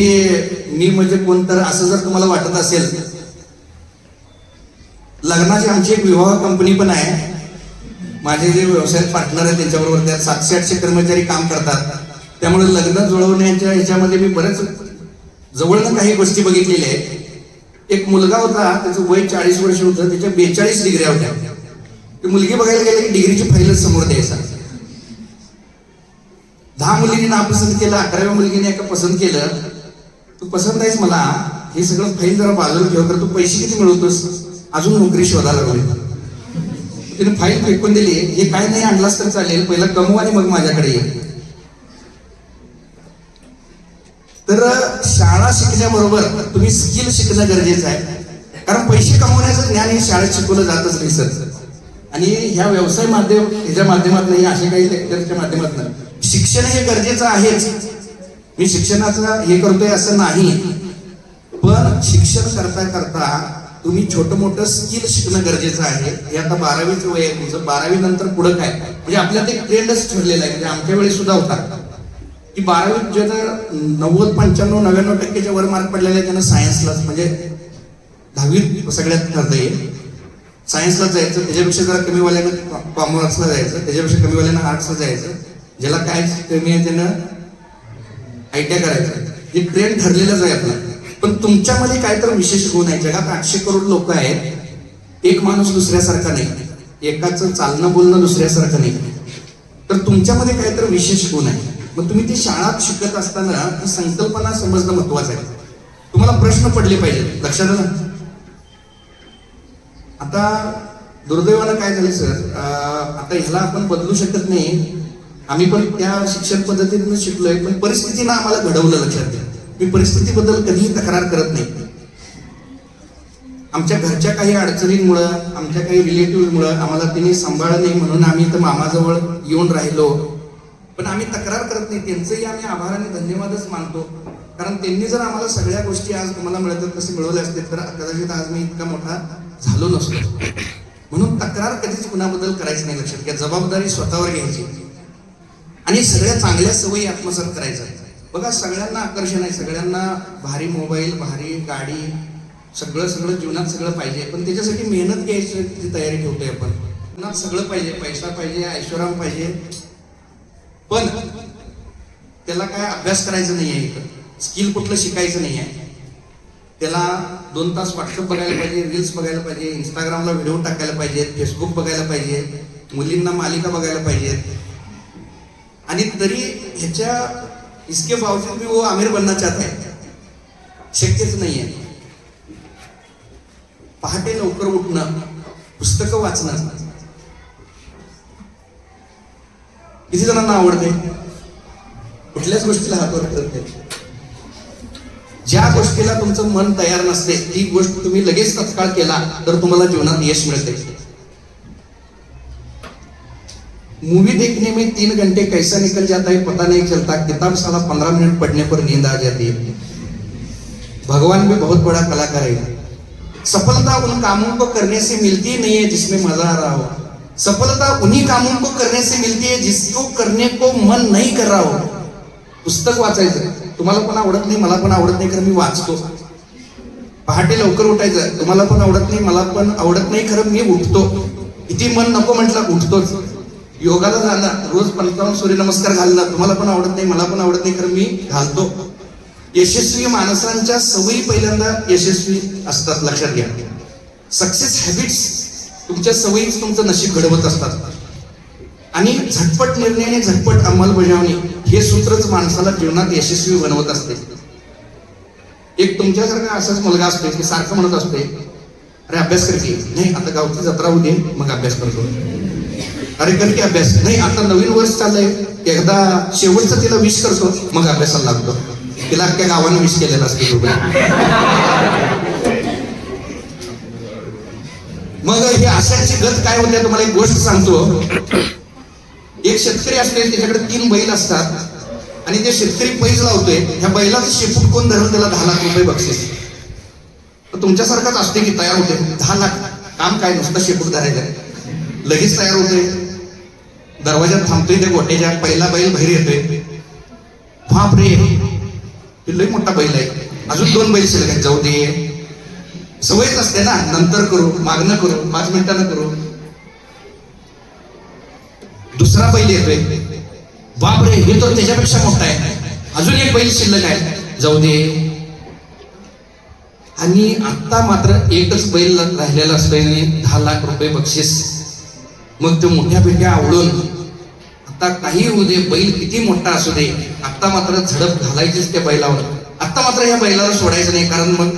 मी म्हणजे कोणतर असं जर तुम्हाला वाटत असेल. लग्नाची आमची एक विवाह कंपनी पण आहे. माझे जे व्यवसाय पार्टनर आहेत त्यांच्याबरोबर त्यात 700-800 कर्मचारी काम करतात. त्यामुळे लग्न जुळवण्याच्या ह्याच्यामध्ये मी बरेच जवळनं काही गोष्टी बघितलेल्या आहेत. एक मुलगा होता, त्याचं वय 40 वर्ष होतं, त्याच्या 42 डिग्र्या होत्या. ती मुलगी बघायला गेले की डिग्रीची फाईलच समोर द्यायचा. 10 मुलींनी नापसंत केलं, 11व्या मुलगीने एका पसंत केलं. तू पसंत आहेस मला, हे सगळं फाईल जरा बाजूला ठेव, तर तू पैसे किती मिळवतोस, अजून नोकरी शोधायला लागली. तिने फाईल फेकून दिली. हे काय नाही आणलास तर चालेल, पहिला कमव आणि मग माझ्याकडे ये. तर शाळा शिकण्याबरोबर तुम्ही स्किल शिकणं गरजेचं आहे. कारण पैसे कमवण्याचं ज्ञान हे शाळेत शिकवलं जातच नाही सर. आणि ह्या व्यवसाय ह्याच्या माध्यमातून, अशा काही लेक्चरच्या माध्यमातून शिक्षण हे गरजेचं आहेच. मी शिक्षणाचं हे करतोय असं नाही, पण शिक्षण करता करता तुम्ही छोटं मोठं स्किल शिकणं गरजेचं आहे. हे आता 12वीचं वय आहे तुमचं. 12वी नंतर पुढं काय, म्हणजे आपल्यात एक ट्रेंडच ठरलेला आहे. म्हणजे आमच्या वेळी सुद्धा होता की 12वीत जे 90, 95, 99% वर मार्क पडलेले आहे त्यांना सायन्सलाच, म्हणजे 10वीत सगळ्यात ठरता येईल सायन्सलाच जायचं. त्याच्यापेक्षा जरा कमीवाल्यानं कॉमर्सला जायचं, त्याच्यापेक्षा कमीवाल्यानं आर्ट्सला जायचं. ज्याला काय कमी आहे त्यानं ITI करायचं. हे ट्रेंड ठरलेलंच आहे आपलं. पण तुमच्यामध्ये काय तर विशेष गुण आहे. जगात 800 करोड लोक आहेत, एक माणूस दुसऱ्यासारखा नाही, एकाचं चालणं बोलणं दुसऱ्यासारखं नाही. तर तुमच्यामध्ये काय तर विशेष गुण आहे. मग तुम्ही ती शाळात शिकत असताना ती संकल्पना समजणं महत्वाचं आहे. तुम्हाला प्रश्न पडले पाहिजेत, लक्षात आलं. आता दुर्दैवानं काय झालं सर, आता ह्याला आपण बदलू शकत नाही. आम्ही पण त्या शिक्षण पद्धतीतून शिकलोय, पण परिस्थितीनं आम्हाला घडवलं. लक्षात घ्या, मी परिस्थितीबद्दल कधीही तक्रार करत नाही. आमच्या घरच्या काही अडचणींमुळं, आमच्या काही रिलेटिव्हमुळं आम्हाला तिने सांभाळलं नाही म्हणून आम्ही तर मामाजवळ येऊन राहिलो. पण आम्ही तक्रार करत नाही. त्यांचंही आम्ही आभार आणि धन्यवादच मानतो. कारण त्यांनी जर आम्हाला सगळ्या गोष्टी आज तुम्हाला मिळतात तसे मिळवले असते तर कदाचित आज मी इतका मोठा झालो नसतो. म्हणून तक्रार कधीच कुणाबद्दल करायची नाही. लक्षात घ्या, जबाबदारी स्वतःवर घ्यायची आणि सगळ्या चांगल्या सवयी आत्मसात करायच्या. बघा, सगळ्यांना आकर्षण आहे, सगळ्यांना भारी मोबाईल, भारी गाडी, सगळं जीवनात सगळं पाहिजे. पण त्याच्यासाठी मेहनत घ्यायची तयारी ठेवतोय आपण. जीवनात सगळं पाहिजे, पैसा पाहिजे, ऐश्वर्याम पाहिजे, पण त्याला काय अभ्यास करायचा नाही आहे. स्किल कुठलं शिकायचं नाही आहे. त्याला 2 तास व्हॉट्सअप बघायला पाहिजे, रील्स बघायला पाहिजे, इंस्टाग्रामला व्हिडिओ टाकायला पाहिजे, फेसबुक बघायला पाहिजे, मुलींना मालिका बघायला पाहिजेत. आणि तरी ह्याच्या इसके बावजूद भी वो आमिर बनना चाहता है. शक्यच नाहीये. पहाटे लवकर उठणं, पुस्तकं वाचणं किती जणांना आवडते. कुठल्याच गोष्टीला हात वर करत नाही. ज्या गोष्टीला तुमचं मन तयार नसते ती गोष्ट तुम्ही लगेच तत्काळ केला तर तुम्हाला जीवनात यश मिळते. मूवी देखने में 3 घंटे कैसा निकल जाता है पता नहीं चलता, किताब साला 15 मिनट पढ़ने पर नींद आ जाती है. भगवान भी बहुत बड़ा कलाकार है. सफलता उन कामों को करने से मिलती नहीं है जिसमें मजा आ रहा हो. सफलता उन्हीं कामों को करने से मिलती है जिसको करने को मन नहीं कर रहा हो. पुस्तक वाचायचं तुम्हाला पण आवडत नाही, मला पण आवडत नाही, खरं मी वाचतो. पहाटे लवकर उठायचं तुम्हाला पण आवडत नाही, मला पण आवडत नाही, खरं मी उठतो. किती मन नको म्हटलं उठतोच. योगाला जाणं, रोज 55 सूर्यनमस्कार घालणं तुम्हाला पण आवडत नाही, मला पण आवडत नाही, खरं मी घालतो. यशस्वी माणसांच्या सवयी पहिल्यांदा यशस्वी असतात. लक्षात घ्या, सक्सेस हॅबिट्स तुमच्या सवयीच तुमचं नशीब घडवत असतात. आणि झटपट निर्णय आणि झटपट अंमलबजावणी हे सूत्रच माणसाला जीवनात यशस्वी बनवत असते. एक तुमच्यासारखा असाच मुलगा असतो की सारखं म्हणत असते, अरे अभ्यास कर की, नाही आता गावची जत्रा होऊ दे मग अभ्यास करतो. अरे कर की अभ्यास, नाही आता नवीन वर्ष चाललंय, एकदा शेवटचं तिला विश करतो मग अभ्यासाला लागतो. तिला अख्ख्या गावाने विश केलेला असतो. मग हे अशाची गत काय होते तुम्हाला एक गोष्ट सांगतो. एक शेतकरी असते, त्याच्याकडे 3 बैल असतात आणि ते शेतकरी पैज लावतोय. ह्या बैलाचं शेपूट कोण धरून त्याला 10 लाख रुपये बक्षीस. तुमच्यासारखाच असते की तयार होते 10 लाख, काम काय नुसतं शेपूट धरायचं, लगेच तयार होते. दरवाजात थांबतोय त्या गोट्याच्या, पहिला बैल बाहेर येतोय. बाप रे लय मोठा बैल आहे, अजून 2 बैल शिल्लक आहेत, जाऊ दे. सवयच असते ना, नंतर करू, मागणं करू, 5 मिनिटानं करू. दुसरा बैल येतोय, बापरे हे तर त्याच्यापेक्षा मोठा आहे, अजून एक बैल शिल्लक आहे, जाऊ दे. आणि आता मात्र एकच बैल राहिलेला असतोय आणि 10 लाख रुपये बक्षीस. मग तो मोठ्या पेट्या आवडून आता काही होऊ दे, बैल किती मोठा असू दे, आता मात्र झडप घालायचीच त्या बैलावर. आता मात्र ह्या बैलाला सोडायचं नाही, कारण मग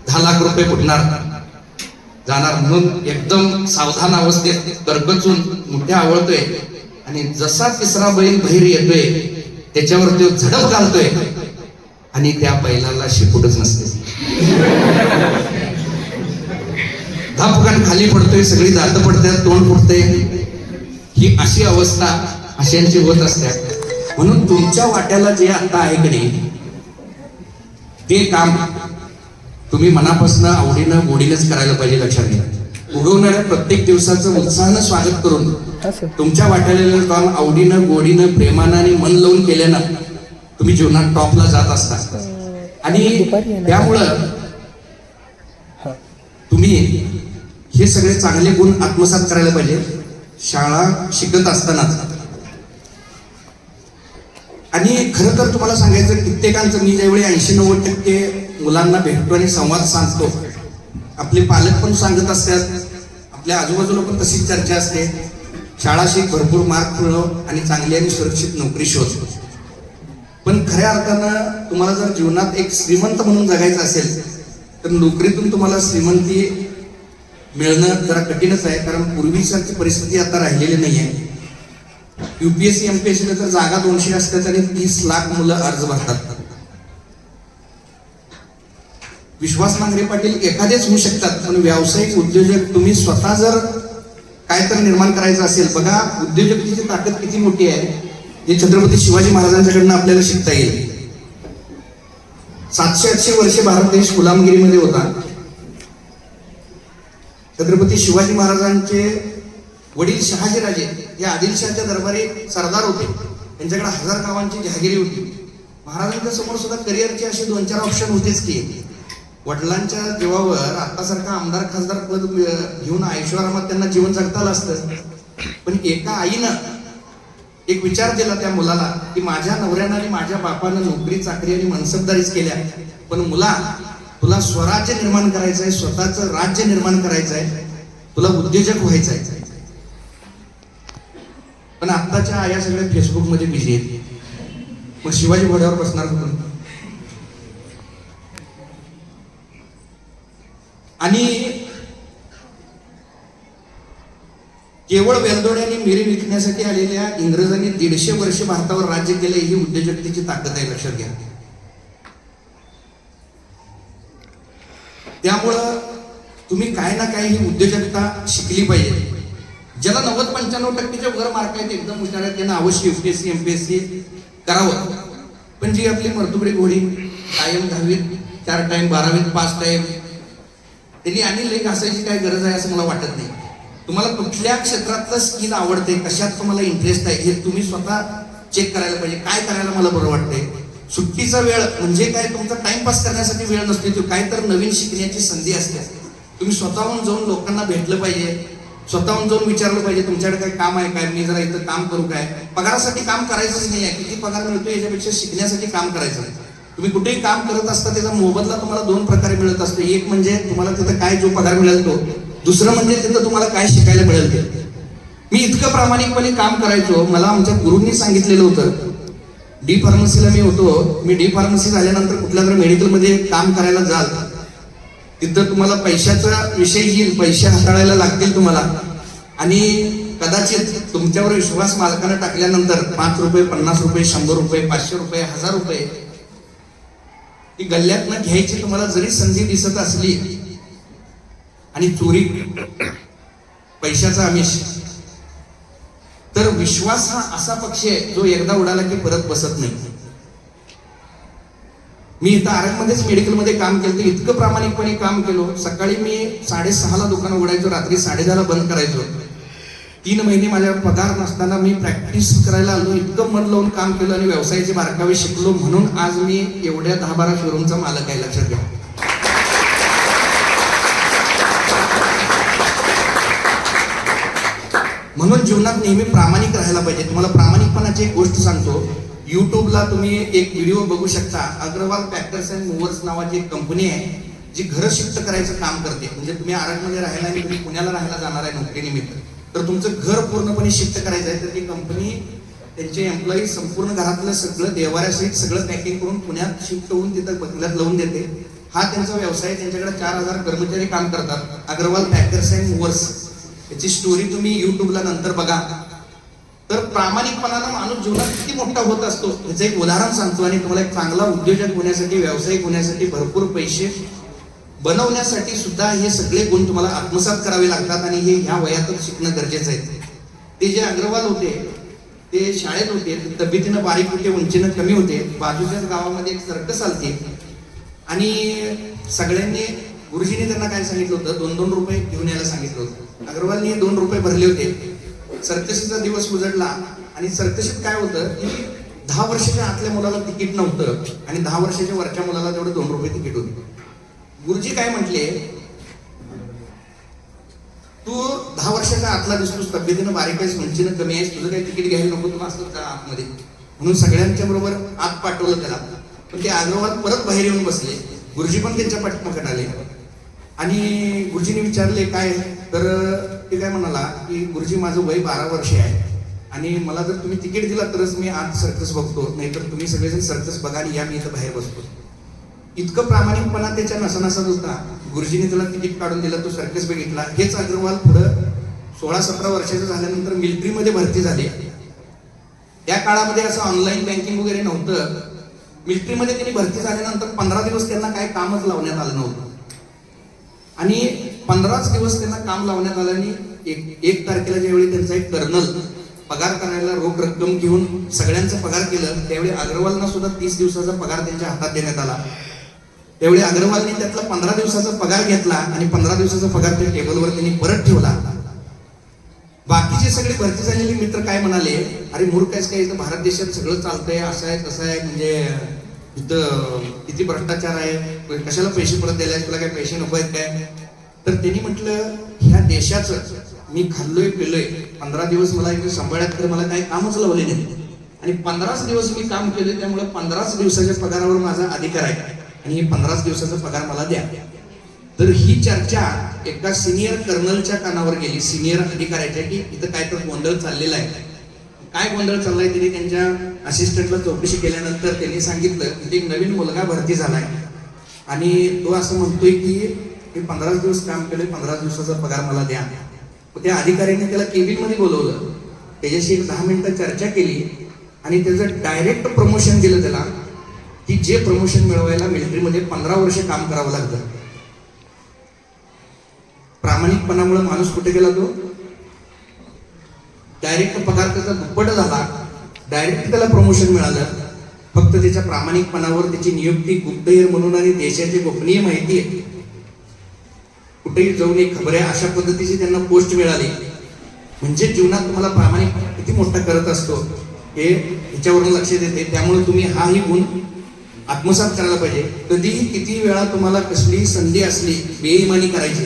10 लाख रुपये फुटणार जाणार. मग एकदम सावधान अवस्थेत गरगचून मोठ्या आवळतोय आणि जसा तिसरा बैल बाहेर येतोय त्याच्यावर तो झडप घालतोय आणि त्या बैलाला शेपूटच नसते. धापकान खाली पडतोय, सगळी दात पडतात, तोंड फुटते. ही अशी अवस्था अशांची होत असते. म्हणून तुमच्या वाट्याला जे आता आहे की नाही ते काम तुम्ही मनापासून आवडीनं गोडीनंच करायला पाहिजे. लक्षात घ्या, उगवणाऱ्या प्रत्येक दिवसाचं उत्साहानं स्वागत करून तुमच्या वाट्याला काम आवडीनं गोडीनं प्रेमानं आणि मन लावून केल्यानं तुम्ही जीवनात टॉपला जात असता. आणि त्यामुळं तुम्ही हे सगळे चांगले गुण आत्मसात करायला पाहिजे शाळा शिकत असतानाच. आणि खरं तर तुम्हाला सांगायचं, कित्येकांचं मी ज्यावेळी 80-90% मुलांना भेटतो आणि संवाद सांगतो, आपले पालक पण सांगत असतात, आपल्या आजूबाजूला पण तशीच चर्चा असते, शाळा शिक, भरपूर मार्क मिळव आणि चांगली आणि सुरक्षित नोकरी शोध. पण खऱ्या अर्थानं तुम्हाला जर जीवनात एक श्रीमंत म्हणून जगायचं असेल तर नोकरीतून तुम्हाला श्रीमंती मिळणं जरा कठीणच आहे. कारण पूर्वीसारखी परिस्थिती आता राहिलेली नाही आहे. UPSC MPSC तर जागा 200 असतात आणि 30 लाख मुलं अर्ज भरतात. विश्वास नांगरे पाटील एखादेच होऊ शकतात, पण व्यावसायिक उद्योजक तुम्ही स्वतः जर काय तर निर्माण करायचं असेल, बघा उद्योजकतेची ताकद किती मोठी आहे, हे छत्रपती शिवाजी महाराजांच्याकडनं आपल्याला शिकता येईल. 700-800 वर्षे भारत देश गुलामगिरीमध्ये होता. छत्रपती शिवाजी महाराजांचे वडील शहाजीराजे हे आदिलशहाच्या दरबारी सरदार होते. त्यांच्याकडे 1000 गावांची जहागिरी होती. महाराजांच्या समोर सुद्धा करिअरचे असे 2-4 ऑप्शन होतेच की. वडिलांच्या जीवावर आतासारखा आमदार खासदार पद घेऊन ऐश्वर्यात त्यांना जीवन जगता आलं असतं. पण एका आईनं एक विचार दिला त्या मुलाला की माझ्या नवऱ्यानं आणि माझ्या बापानं नोकरी चाकरी आणि मनसबदारीच केल्या, पण मुला तुला स्वराज्य निर्माण करायचंय, स्वतःचं राज्य निर्माण करायचंय, तुला उद्योजक व्हायचंय. पण आत्ताच्या आया सगळ्या फेसबुक मध्ये बिझी आहेत. मग शिवाजी घोड्यावर बसणार कुठून? आणि केवळ वेलदोडे आणि मिरी विकण्यासाठी आलेल्या इंग्रजांनी 150 वर्ष भारतावर राज्य केले. ही उद्योजकतेची ताकद आहे, लक्षात घ्या. त्यामुळं तुम्ही काय ना काय ही उद्योजकता शिकली पाहिजे. ज्याला 90-95% वर मार्क आहेत, एकदम हुशार आहेत, त्यांना अवश्य UPSC MPSC करावं. पण जी आपली मर्तुबडी घोडी कायम 10वीत 4 टाइम 12वीत 5 टाइम, त्यांनी आणि लेख असायची काय गरज आहे असं मला वाटत नाही. तुम्हाला कुठल्या क्षेत्रातलं स्किल आवडते, कशात तुम्हाला इंटरेस्ट आहे, हे तुम्ही स्वतः चेक करायला पाहिजे. काय करायला मला बरं वाटतंय. सुट्टीचा वेळ म्हणजे काय, तुमचा टाइमपास करण्यासाठी वेळ नसते, तो काय तर नवीन शिकण्याची संधी असते. तुम्ही स्वतःहून जाऊन लोकांना भेटलं पाहिजे, स्वतःहून जाऊन विचारलं पाहिजे तुमच्याकडे काय काम आहे काय, मी जरा इथं काम करू काय. पगारासाठी काम करायचंच नाही आहे, किती पगार मिळतो याच्यापेक्षा शिकण्यासाठी काम करायचं आहे. तुम्ही कुठेही काम करत असता त्याचा मोबदला तुम्हाला 2 प्रकारे मिळत असतो. एक म्हणजे तुम्हाला तिथं काय जो पगार मिळेल तो, दुसरं म्हणजे तिथं तुम्हाला काय शिकायला मिळेल ते. मी इतकं प्रामाणिकपणे काम करायचो, मला आमच्या गुरूंनी सांगितलेलं होतं, डी फार्मसीला मी होतो. मी डी फार्मसी झाल्यानंतर कुठल्या तरी मेडिकलमध्ये काम करायला जाल, तिथं तुम्हाला पैशाचा विषय येईल, पैसे हाताळायला लागतील तुम्हाला. आणि कदाचित तुमच्यावर विश्वास मालकानं टाकल्यानंतर 5 रुपये, 50 रुपये, 100 रुपये, 500 रुपये, 1000 रुपये ती गल्ल्यातनं घ्यायची तुम्हाला जरी संधी दिसत असली, आणि चोरी, पैशाचा आमिष, तर विश्वास हा असा पक्षी आहे जो एकदा उडाला की परत बसत नाही. मी इथं आरंगमध्येच मेडिकलमध्ये काम केलं, तर इतकं प्रामाणिकपणे काम केलं. सकाळी मी 6:30ला दुकान उघडायचो, रात्री 10:30ला बंद करायचो. 3 महिने माझ्या पगार नसताना मी प्रॅक्टिस करायला आलो, इतकं मन लावून काम केलं आणि व्यवसायाचे बारकावे शिकलो. म्हणून आज मी एवढ्या 10-12 शोरूमचा मालक आहे, लक्षात घ्या. म्हणून जीवनात नेहमी प्रामाणिक राहायला पाहिजे. तुम्हाला प्रामाणिकपणाची एक गोष्ट सांगतो. युट्यूबला तुम्ही एक व्हिडिओ बघू शकता. अग्रवाल पॅकर्स अँड मूव्हर्स नावाची एक कंपनी आहे जी घरं शिफ्ट करायचं काम करते. म्हणजे तुम्ही आरगमध्ये राहायला आणि तुम्ही पुण्याला राहायला जाणार आहे नोकरीनिमित्त, तर तुमचं घर पूर्णपणे शिफ्ट करायचं आहे, तर ती कंपनी त्यांचे एम्प्लॉई संपूर्ण घरातलं सगळं देवाऱ्यासहित सगळं पॅकिंग करून पुण्यात शिफ्ट होऊन तिथं बंगल्यात लावून देते. हा त्यांचा व्यवसाय. त्यांच्याकडे 4000 कर्मचारी काम करतात. अग्रवाल पॅकर्स अँड मूव्हर्स, याची स्टोरी तुम्ही युट्यूबला नंतर बघा. तर प्रामाणिकपणानं माणूस जीवनात किती मोठा होत असतो याचं एक उदाहरण सांगतो. आणि तुम्हाला एक चांगला उद्योजक होण्यासाठी, व्यावसायिक होण्यासाठी, भरपूर पैसे बनवण्यासाठी सुद्धा हे सगळे गुण तुम्हाला आत्मसात करावे लागतात. आणि हे ह्या वयातच शिकणं गरजेचं आहे. ते जे अग्रवाल होते ते शाळेत होते, तब्येतीनं बारीक होते, उंचीनं कमी होते. बाजूच्याच गावामध्ये एक सर्कस आलती आणि सगळ्यांनी, गुरुजींनी त्यांना काय सांगितलं होतं, 2-2 रुपये घेऊन यायला सांगितलं होतं. अग्रवालनी 2 रुपये भरले होते. सर्कशीचा दिवस उजडला आणि सर्कशीत काय होतं की 10 वर्षाच्या आतल्या मुलाला तिकीट नव्हतं आणि 10 वर्षाच्या वरच्या मुलाला तेवढं 2 रुपये तिकीट होतं. गुरुजी काय म्हटले, तू 10 वर्षाच्या आतला दिसतोस, तब्येतीनं बारीक आहेस, उंचीनं कमी आहेस, तुझं काही तिकीट घ्यायला नको, तुला असतं त्या आतमध्ये. म्हणून सगळ्यांच्या बरोबर आत पाठवलं त्याला. पण ते अग्रवाल परत बाहेर येऊन बसले. गुरुजी पण त्यांच्या पाठीमागून आले आणि गुरुजींनी विचारले काय, तर ते काय म्हणाला की गुरुजी माझं वय 12 वर्षे आहे आणि मला जर तुम्ही तिकीट दिला तरच मी आत सर्कस बघतो, नाहीतर तुम्ही सगळेजण सर्कस बघा आणि या, मी इथं बाहेर बसतो. इतकं प्रामाणिकपणा त्याच्या नसानसात होता. गुरुजींनी त्याला तिकीट काढून दिलं, तो सर्कस बघितला. हेच अग्रवाल पुढं 16-17 वर्षाचं झाल्यानंतर मिलिटरीमध्ये भरती झाले. त्या काळामध्ये असं ऑनलाईन बँकिंग वगैरे नव्हतं. मिलिटरीमध्ये त्यांनी भरती झाल्यानंतर 15 दिवस त्यांना काय कामच लावण्यात आलं नव्हतं आणि 15 दिवस त्यांना काम लावण्यात आलं. आणि 1 तारखेला ज्यावेळी त्यांचा एक कर्नल पगार करायला रोख रक्कम घेऊन सगळ्यांचा पगार केलं, त्यावेळी अग्रवालना सुद्धा 30 दिवसाचा पगार त्यांच्या हातात देण्यात आला. त्यावेळी अग्रवालने त्यातला 15 दिवसाचा पगार घेतला आणि 15 दिवसाचा पगार त्या टेबलवर त्यांनी परत ठेवला. बाकीचे सगळे भरती झालेले मित्र काय म्हणाले, अरे मूर्ख आहेस काय, इथं भारत देशात सगळं चालतंय, असं आहे तसं आहे, म्हणजे इथं किती भ्रष्टाचार आहे, कशाला पैसे परत द्यायला, तुला काय पैसे नको आहेत काय. तर त्यांनी म्हटलं, ह्या देशाचं मी खाल्लोय पिलोय, 15 दिवस मला इथे सांभाळ्यात, तर मला काही कामच लावले नाही आणि 15 दिवस मी काम केले, त्यामुळे 15 दिवसाच्या पगारावर माझा अधिकार आहे आणि हे 15 दिवसाचा पगार मला द्या. तर ही चर्चा एका सिनियर कर्नलच्या कानावर गेली, सिनियर अधिकाऱ्याच्या, की इथं काय तर गोंधळ चाललेला आहे. काय गोंधळ चाललाय त्यांनी त्यांच्या असिस्टंटला चौकशी केल्यानंतर त्यांनी सांगितलं की एक नवीन मुलगा भरती झालाय आणि तो असं म्हणतोय की मी 15 दिवस काम केले, 15 दिवसाचा पगार मला द्या. त्या अधिकाऱ्याने त्याला केबिन मध्ये बोलवलं, त्याच्याशी एक 10 मिनिटं चर्चा केली आणि त्याचं डायरेक्ट प्रमोशन दिलं त्याला, की जे प्रमोशन मिळवायला मिलिटरीमध्ये 15 वर्ष काम करावं लागतं. प्रामाणिकपणामुळे माणूस कुठे गेला, तो डायरेक्ट पगार त्याचा दुप्पट झाला, डायरेक्ट त्याला प्रमोशन मिळालं. फक्त त्याच्या प्रामाणिकपणावर त्याची नियुक्ती गुप्तहेर म्हणून आणि देशाची गोपनीय माहिती आहे, कुठेही जाऊन एक खबर आहे अशा पद्धतीची त्यांना पोस्ट मिळाली. म्हणजे जीवनात तुम्हाला प्रामाणिक किती मोठा करत असतो हे ह्याच्यावरून लक्ष देते. त्यामुळे तुम्ही हाही गुण आत्मसात करायला पाहिजे. कधीही किती वेळा तुम्हाला कसलीही संधी असली बेईमानी करायची,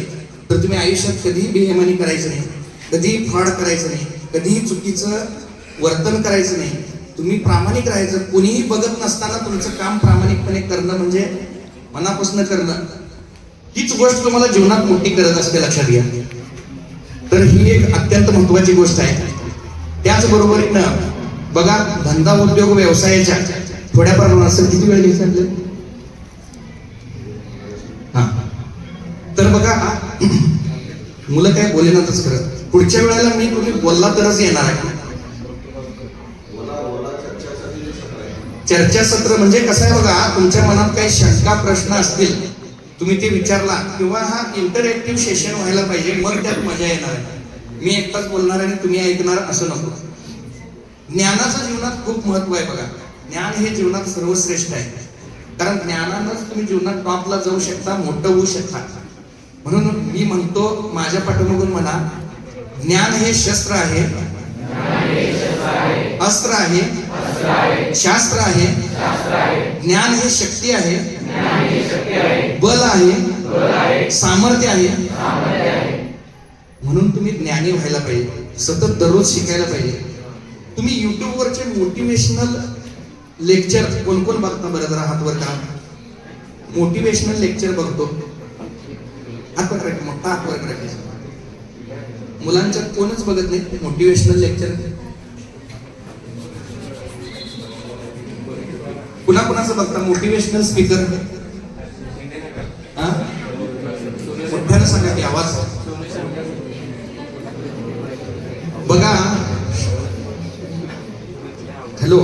तर तुम्ही आयुष्यात कधीही बेईमानी करायचं नाही, कधीही फ्रॉड करायचं नाही, कधीही चुकीचं वर्तन करायचं नाही. तुम्ही प्रामाणिक राहायचं. कुणीही बघत नसताना तुमचं काम प्रामाणिकपणे करणं म्हणजे मनापासून करणं, हीच गोष्ट तुम्हाला जीवनात मोठी करत असते, लक्षात घ्या. तर ही एक अत्यंत महत्वाची गोष्ट आहे. त्याचबरोबरीनं बघा, धंदा उद्योग व्यवसायाच्या थोड्या प्रमाणात असेल. किती वेळ घ्यायचा आपल्याला? हा, तर बघा मुलं काय बोलेनातच खरं. पुढच्या वेळेला मी तुम्ही बोलला तरच येणार आहे. चर्चासत्र म्हणजे कसं आहे बघा, तुमच्या मनात काही शंका प्रश्न असतील, तुम्ही ते विचारला, किंवा हा इंटरॅक्टिव्ह सेशन व्हायला पाहिजे, मग त्यात मजा येणार आहे. मी एकटाच बोलणार आणि तुम्ही ऐकणार असं नको. ज्ञानाचं जीवनात खूप महत्व आहे बघा. ज्ञान हे जीवनात सर्वश्रेष्ठ आहे, कारण ज्ञानानंच तुम्ही जीवनात टॉपला जाऊ शकता, मोठं होऊ शकता. म्हणून मी म्हणतो, माझ्या पाठीमागून म्हणा, ज्ञान हे शस्त्र आहे, अस्त्र आहे, शास्त्र आहे. ज्ञान हे शक्ती आहे, बल आहे, सामर्थ्य आहे. म्हणून तुम्ही ज्ञानी व्हायला पाहिजे, सतत दररोज शिकायला पाहिजे. तुम्ही युट्यूबवरचे मोटिवेशनल लेक्चर कोण कोण बघता बरं? जरा हात वर करा. मोटिवेशनल लेक्चर बघतो. हात वर करा, मोठा हात वर करा. मुलांच्यात कोणच बघत नाही मोटिवेशनल लेक्चर? कुणा कुणाचं बघता मोटिवेशनल स्पीकर? मोठ्यानं सांगा की आवाज. बघा, हॅलो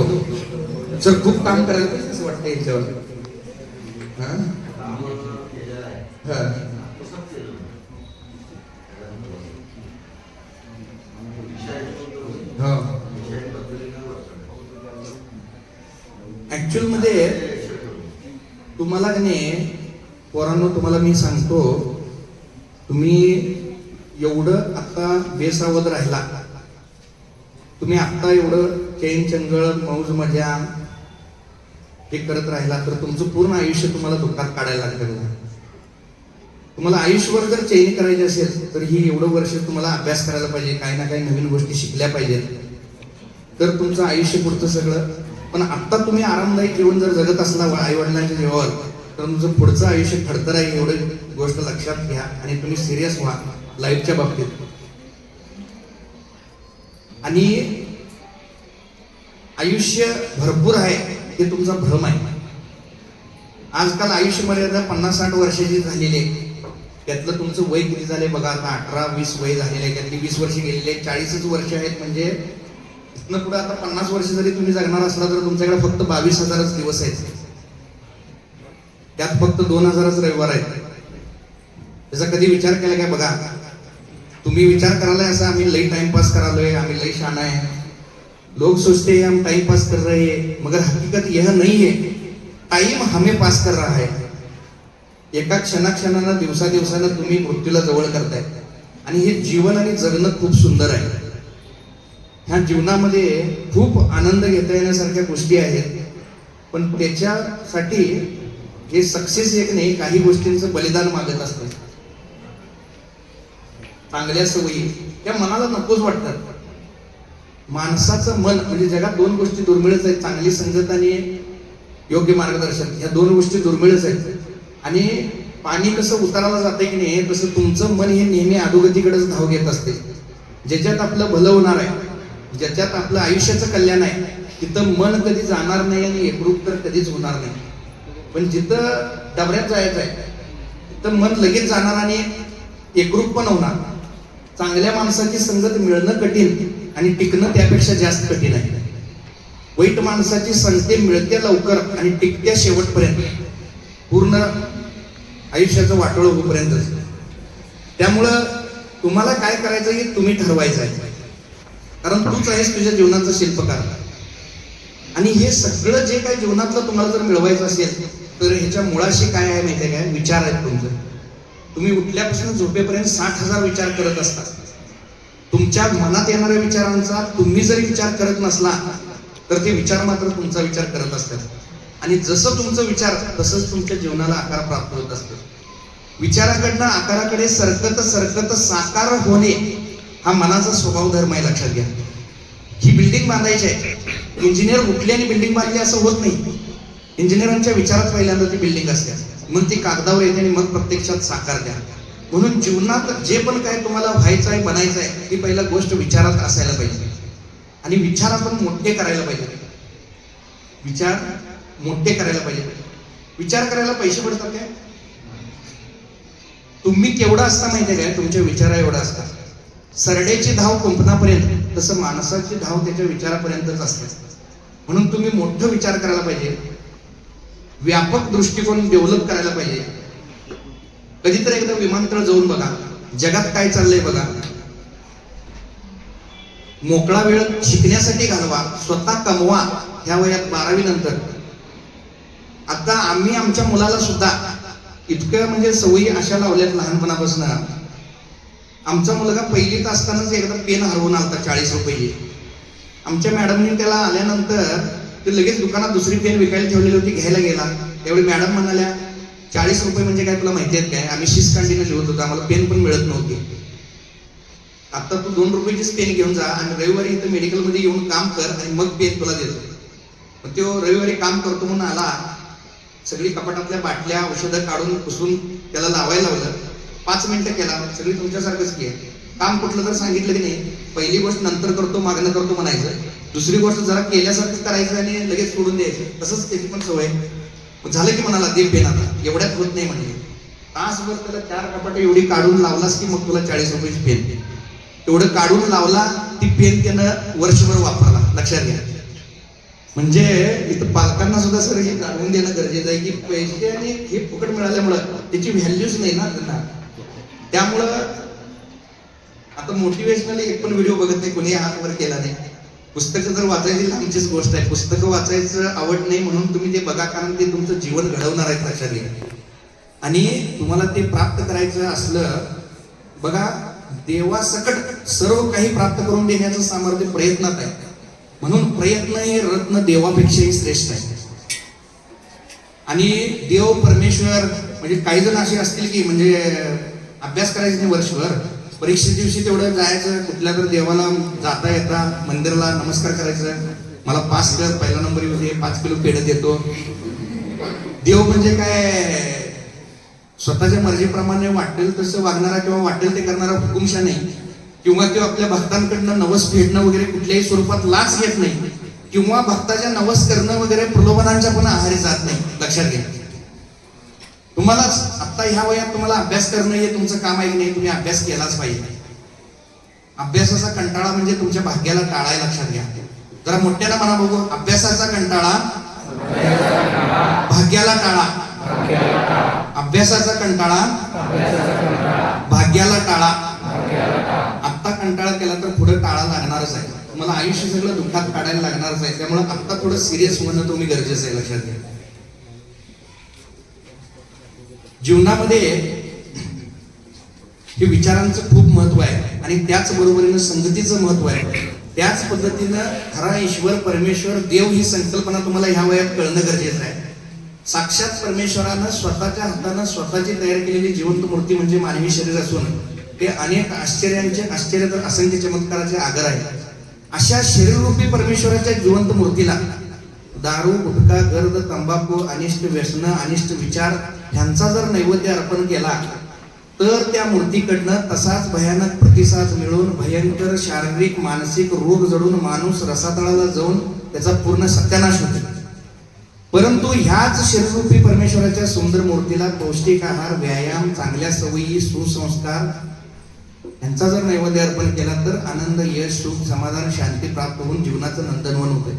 सर, खूप काम करायला पाहिजे असं वाटतं याच्यावर. ऍक्च्युअल मध्ये तुम्हाला नाही पोरांनो, तुम्हाला मी सांगतो, तुम्ही एवढं आता बेसावध राहिला, तुम्ही आता एवढं चैन चंगळ मौज मजा हे करत राहिला तर तुमचं पूर्ण आयुष्य तुम्हाला दुःखात काढायला लागतं. तुम्हाला आयुष्यभर जर चैनी करायची असेल तर ही एवढं वर्ष तुम्हाला अभ्यास करायला पाहिजे, काही ना काही नवीन गोष्टी शिकल्या पाहिजेत, तर तुमचं आयुष्य पुढचं सगळं. पण आता तुम्ही आरामदायी जीवन जर जगत असला आई वडिलांच्या जीवावर, तर तुमचं पुढचं आयुष्य खडतर आहे, एवढी गोष्ट लक्षात घ्या आणि तुम्ही सिरियस व्हा लाईफच्या बाबतीत. आणि आयुष्य भरपूर आहे हे तुमचा भ्रम आहे. आजकाल आयुष्य मर्यादा 50-60 वर्षाची झालेली आहे. त्यातलं तुमचं वय किती झालंय बघा. आता 18-20 वय झालेलं आहे, त्यातली 20 वर्ष गेलेली आहे, 40च वर्ष आहेत. म्हणजे इथनं पुढे आता 50 वर्ष जरी तुम्ही जगणार असला तर तुमच्याकडे फक्त 22,000च दिवस आहेत. त्यात फक्त 2,000च रविवार आहेत. त्याचा कधी विचार केला काय बघा? तुम्ही विचार करायला असं आम्ही लई टाइमपास करालोय, आम्ही लई शाना आहे, लोग सोचते हैं हम टाइम पास कर रहे हैं, मगर हकीकत यह नहीं है, टाइम हमें पास कर रहा है. एका क्षणाक्षणानं दिवसादिवसानं तुम्ही मृत्यूला जवळ करताय. आणि हे जीवन आणि जगणं खूप सुंदर आहे. ह्या जीवनामध्ये खूप आनंद घेता येण्यासारख्या गोष्टी आहेत, पण त्याच्यासाठी हे सक्सेस एक नाही, काही गोष्टींचं बलिदान मागत असतं. चांगल्या सवयी त्या मनाला नकोच वाटतात. माणसाचं मन म्हणजे जगात 2 गोष्टी दुर्मिळच आहेत, चांगली संगत आणि योग्य मार्गदर्शन. ह्या 2 गोष्टी दुर्मिळच आहेत. आणि पाणी कसं उताराला जाते की नाही, तसं तुमचं मन हे नेहमी अधोगतीकडेच धाव घेत असते. ज्याच्यात आपलं भलं होणार आहे, ज्याच्यात आपलं आयुष्याचं कल्याण आहे, तिथं मन कधी जाणार नाही आणि एकरूप तर कधीच होणार नाही. पण जिथं डबऱ्यात जायचं आहे तिथं मन लगेच जाणार आणि एकरूप पण होणार. चांगल्या माणसाची संगत मिळणं कठीण आणि टिकणं त्यापेक्षा जास्त कठीण आहे. वाईट माणसाची संगती मिळते लवकर आणि टिकत्या शेवटपर्यंत, पूर्ण आयुष्याचं वाटोळ होईपर्यंत. त्यामुळं तुम्हाला काय करायचं हे तुम्ही ठरवायचं आहे, कारण तूच आहेस तुझ्या जीवनाचा शिल्पकार. आणि हे सगळं जे काही जीवनातलं तुम्हाला जर मिळवायचं असेल तर ह्याच्या मुळाशी काय आहे माहिती आहे काय? विचार आहेत तुमचं. तुम्ही उठल्यापासून झोपेपर्यंत 60,000 विचार करत असतात. तुमच्या मनात येणाऱ्या विचारांचा तुम्ही जरी विचार करत नसला तर ते विचार मात्र तुमचा विचार करत असतात. आणि जसं तुमचं विचार तसंच तुमच्या जीवनाला आकार प्राप्त होत असतो. विचाराकडनं आकाराकडे सरकत सरकत साकार होणे हा मनाचा स्वभाव धर्म आहे, लक्षात घ्या. ही बिल्डिंग बांधायची आहे, इंजिनियर उठले आणि बिल्डिंग बांधली असं होत नाही. इंजिनियरांच्या विचारात पहिल्यांदा ती बिल्डिंग असते, मग ती कागदावर येते आणि मग प्रत्यक्षात साकार द्या. म्हणून जीवनात जे पण काय तुम्हाला व्हायचं आहे, बनायचं आहे, ती पहिला गोष्ट विचारात असायला पाहिजे. आणि विचार आपण मोठे करायला पाहिजे. विचार मोठे करायला पाहिजे. विचार करायला पैसे पडतात काय? तुम्ही केवढा असता माहितीये काय? तुमच्या विचारा एवढा असता. सरडेची धाव कुंपणापर्यंत, तसं माणसाची धाव त्याच्या विचारापर्यंतच असते. म्हणून तुम्ही मोठं विचार करायला पाहिजे. व्यापक दृष्टिकोन डेव्हलप करायला पाहिजे. कधीतरी एकदा विमानतळ जाऊन बघा, जगात काय चाललंय बघा. मोकळा वेळ शिकण्यासाठी घालवा, स्वतः कमवा. ह्या वयात 12वी नंतर आता आम्ही आमच्या मुलाला सुद्धा इतकं म्हणजे सवयी अशा लावल्यात लहानपणापासून. आमचा मुलगा पहिलीत असतानाच एकदा पेन हरवून आलता 40 रुपये. आमच्या मॅडमने त्याला आल्यानंतर ते लगेच दुकानात दुसरी पेन विकायला ठेवलेली होती, घ्यायला गेला. त्यावेळी मॅडम म्हणाल्या 40 रुपये म्हणजे काय तुला माहिती आहेत काय? आम्ही शिसकांडीनं लिहत होतो, आम्हाला पेन पण मिळत नव्हती. आता तू 2 रुपयाचीच पेन घेऊन जा आणि रविवारी इथं मेडिकलमध्ये येऊन काम कर आणि मग पेन तुला देतो. मग तो रविवारी काम करतो म्हणून आला. सगळी कपाटातल्या बाटल्या औषधं काढून पुसून त्याला लावायला लावलं. 5 मिनिटं केला. सगळी तुमच्यासारखंच की आहे. काम कुठलं तर सांगितलं की नाही, पहिली गोष्ट नंतर करतो मागणं करतो म्हणायचं, दुसरी गोष्ट जरा केल्यासारखं करायचं आणि लगेच सोडून द्यायचं. तसंच त्याची पण सवय. झालं की म्हणाला दे पेन, आता एवढ्यात होत नाही म्हणजे. तासभर त्याला 4 कपाटं एवढी काढून लावलास की मग तुला 40 रुपयाची पेन. एवढं काढून लावला, ती पेन त्यानं वर्षभर वापरला. लक्षात घ्या. म्हणजे इथं पालकांना सुद्धा सर हे जाणून देणं गरजेचं आहे की पैसे आणि हे फुकट मिळाल्यामुळं त्याची व्हॅल्यूच नाही ना त्यांना. त्यामुळं आता मोटिवेशनल एक पण व्हिडिओ बघत नाही, कोणी हात वर केला नाही. पुस्तकं जर वाचायची आमचीच गोष्ट आहे. पुस्तकं वाचायचं आवड नाही म्हणून तुम्ही ते बघा, कारण ते तुमचं जीवन घडवणार आहे लक्षात घ्या. आणि तुम्हाला ते प्राप्त करायचं असलं बघा, देवासकट सर्व काही प्राप्त करून देण्याचं सामर्थ्य प्रयत्नात आहे. म्हणून प्रयत्न हे रत्न देवापेक्षाही श्रेष्ठ आहे. आणि देव परमेश्वर म्हणजे काही जण असे असतील की म्हणजे अभ्यास करायचे नाही वर्षभर, परीक्षे दिवशी तेवढं जायचं कुठल्या तर देवाला जाता येता मंदिराला नमस्कार करायचं, मला पास कर, पहिला नंबर येऊ दे, 5 किलो पेढं देतो. देव म्हणजे काय स्वतःच्या मर्जीप्रमाणे वाटेल तसं वागणारा किंवा वाटेल ते करणारा हुकुमशा नाही. किंवा तो आपल्या भक्तांकडनं नवस फेडणं वगैरे कुठल्याही स्वरूपात लाच घेत नाही. किंवा भक्ताच्या नवस करणं वगैरे प्रलोभनांच्या पण आहारी जात नाही. लक्षात घ्या. तुम्हाला आता ह्या वयात तुम्हाला अभ्यास करणं हे तुमचं काम आहे की नाही, तुम्ही अभ्यास केलाच पाहिजे. अभ्यासाचा कंटाळा म्हणजे तुमच्या भाग्याला टाळा आहे. लक्षात घ्या. जरा मोठ्याला म्हणा बघू, अभ्यासाचा कंटाळा भाग्याला टाळा. अभ्यासाचा कंटाळा भाग्याला टाळा. आत्ता कंटाळा केला तर पुढे टाळा लागणारच आहे. तुम्हाला आयुष्य सगळं दुःखात काढायला लागणारच आहे. त्यामुळे आत्ता थोडं सिरियस होणं तुम्ही गरजेचं आहे. लक्षात घ्या. जीवनामध्ये हे विचारांचं खूप महत्व आहे आणि त्याच बरोबरीनं संगतीचं महत्व आहे. त्याच पद्धतीनं खरा ईश्वर परमेश्वर देव ही संकल्पना तुम्हाला ह्या वयात कळणं गरजेचं आहे. साक्षात परमेश्वरानं स्वतःच्या हातानं स्वतःची तयार केलेली जिवंत मूर्ती म्हणजे मानवी शरीर असून ते अनेक आश्चर्यांचे आश्चर्य तर असंख्य चमत्काराचे आगर आहे. अशा शरीररूपी परमेश्वराच्या जिवंत मूर्तीला दारू, गुटखा, गर्द, तंबाखू, अनिष्ट व्यसन, अनिष्ट विचार ह्यांचा जर नैवेद्य अर्पण केला तर त्या मूर्तीकडनं तसाच भयानक प्रतिसाद मिळून भयंकर शारीरिक मानसिक रोग जडून माणूस रसातळाला जाऊन त्याचा पूर्ण सत्यानाश होतो. परंतु ह्याच शरीररूपी परमेश्वराच्या सुंदर मूर्तीला पौष्टिक आहार, व्यायाम, चांगल्या सवयी, सुसंस्कार यांचा जर नैवेद्य अर्पण केला तर आनंद, यश, सुख, समाधान, शांती प्राप्त होऊन जीवनाचं नंदनवन होते.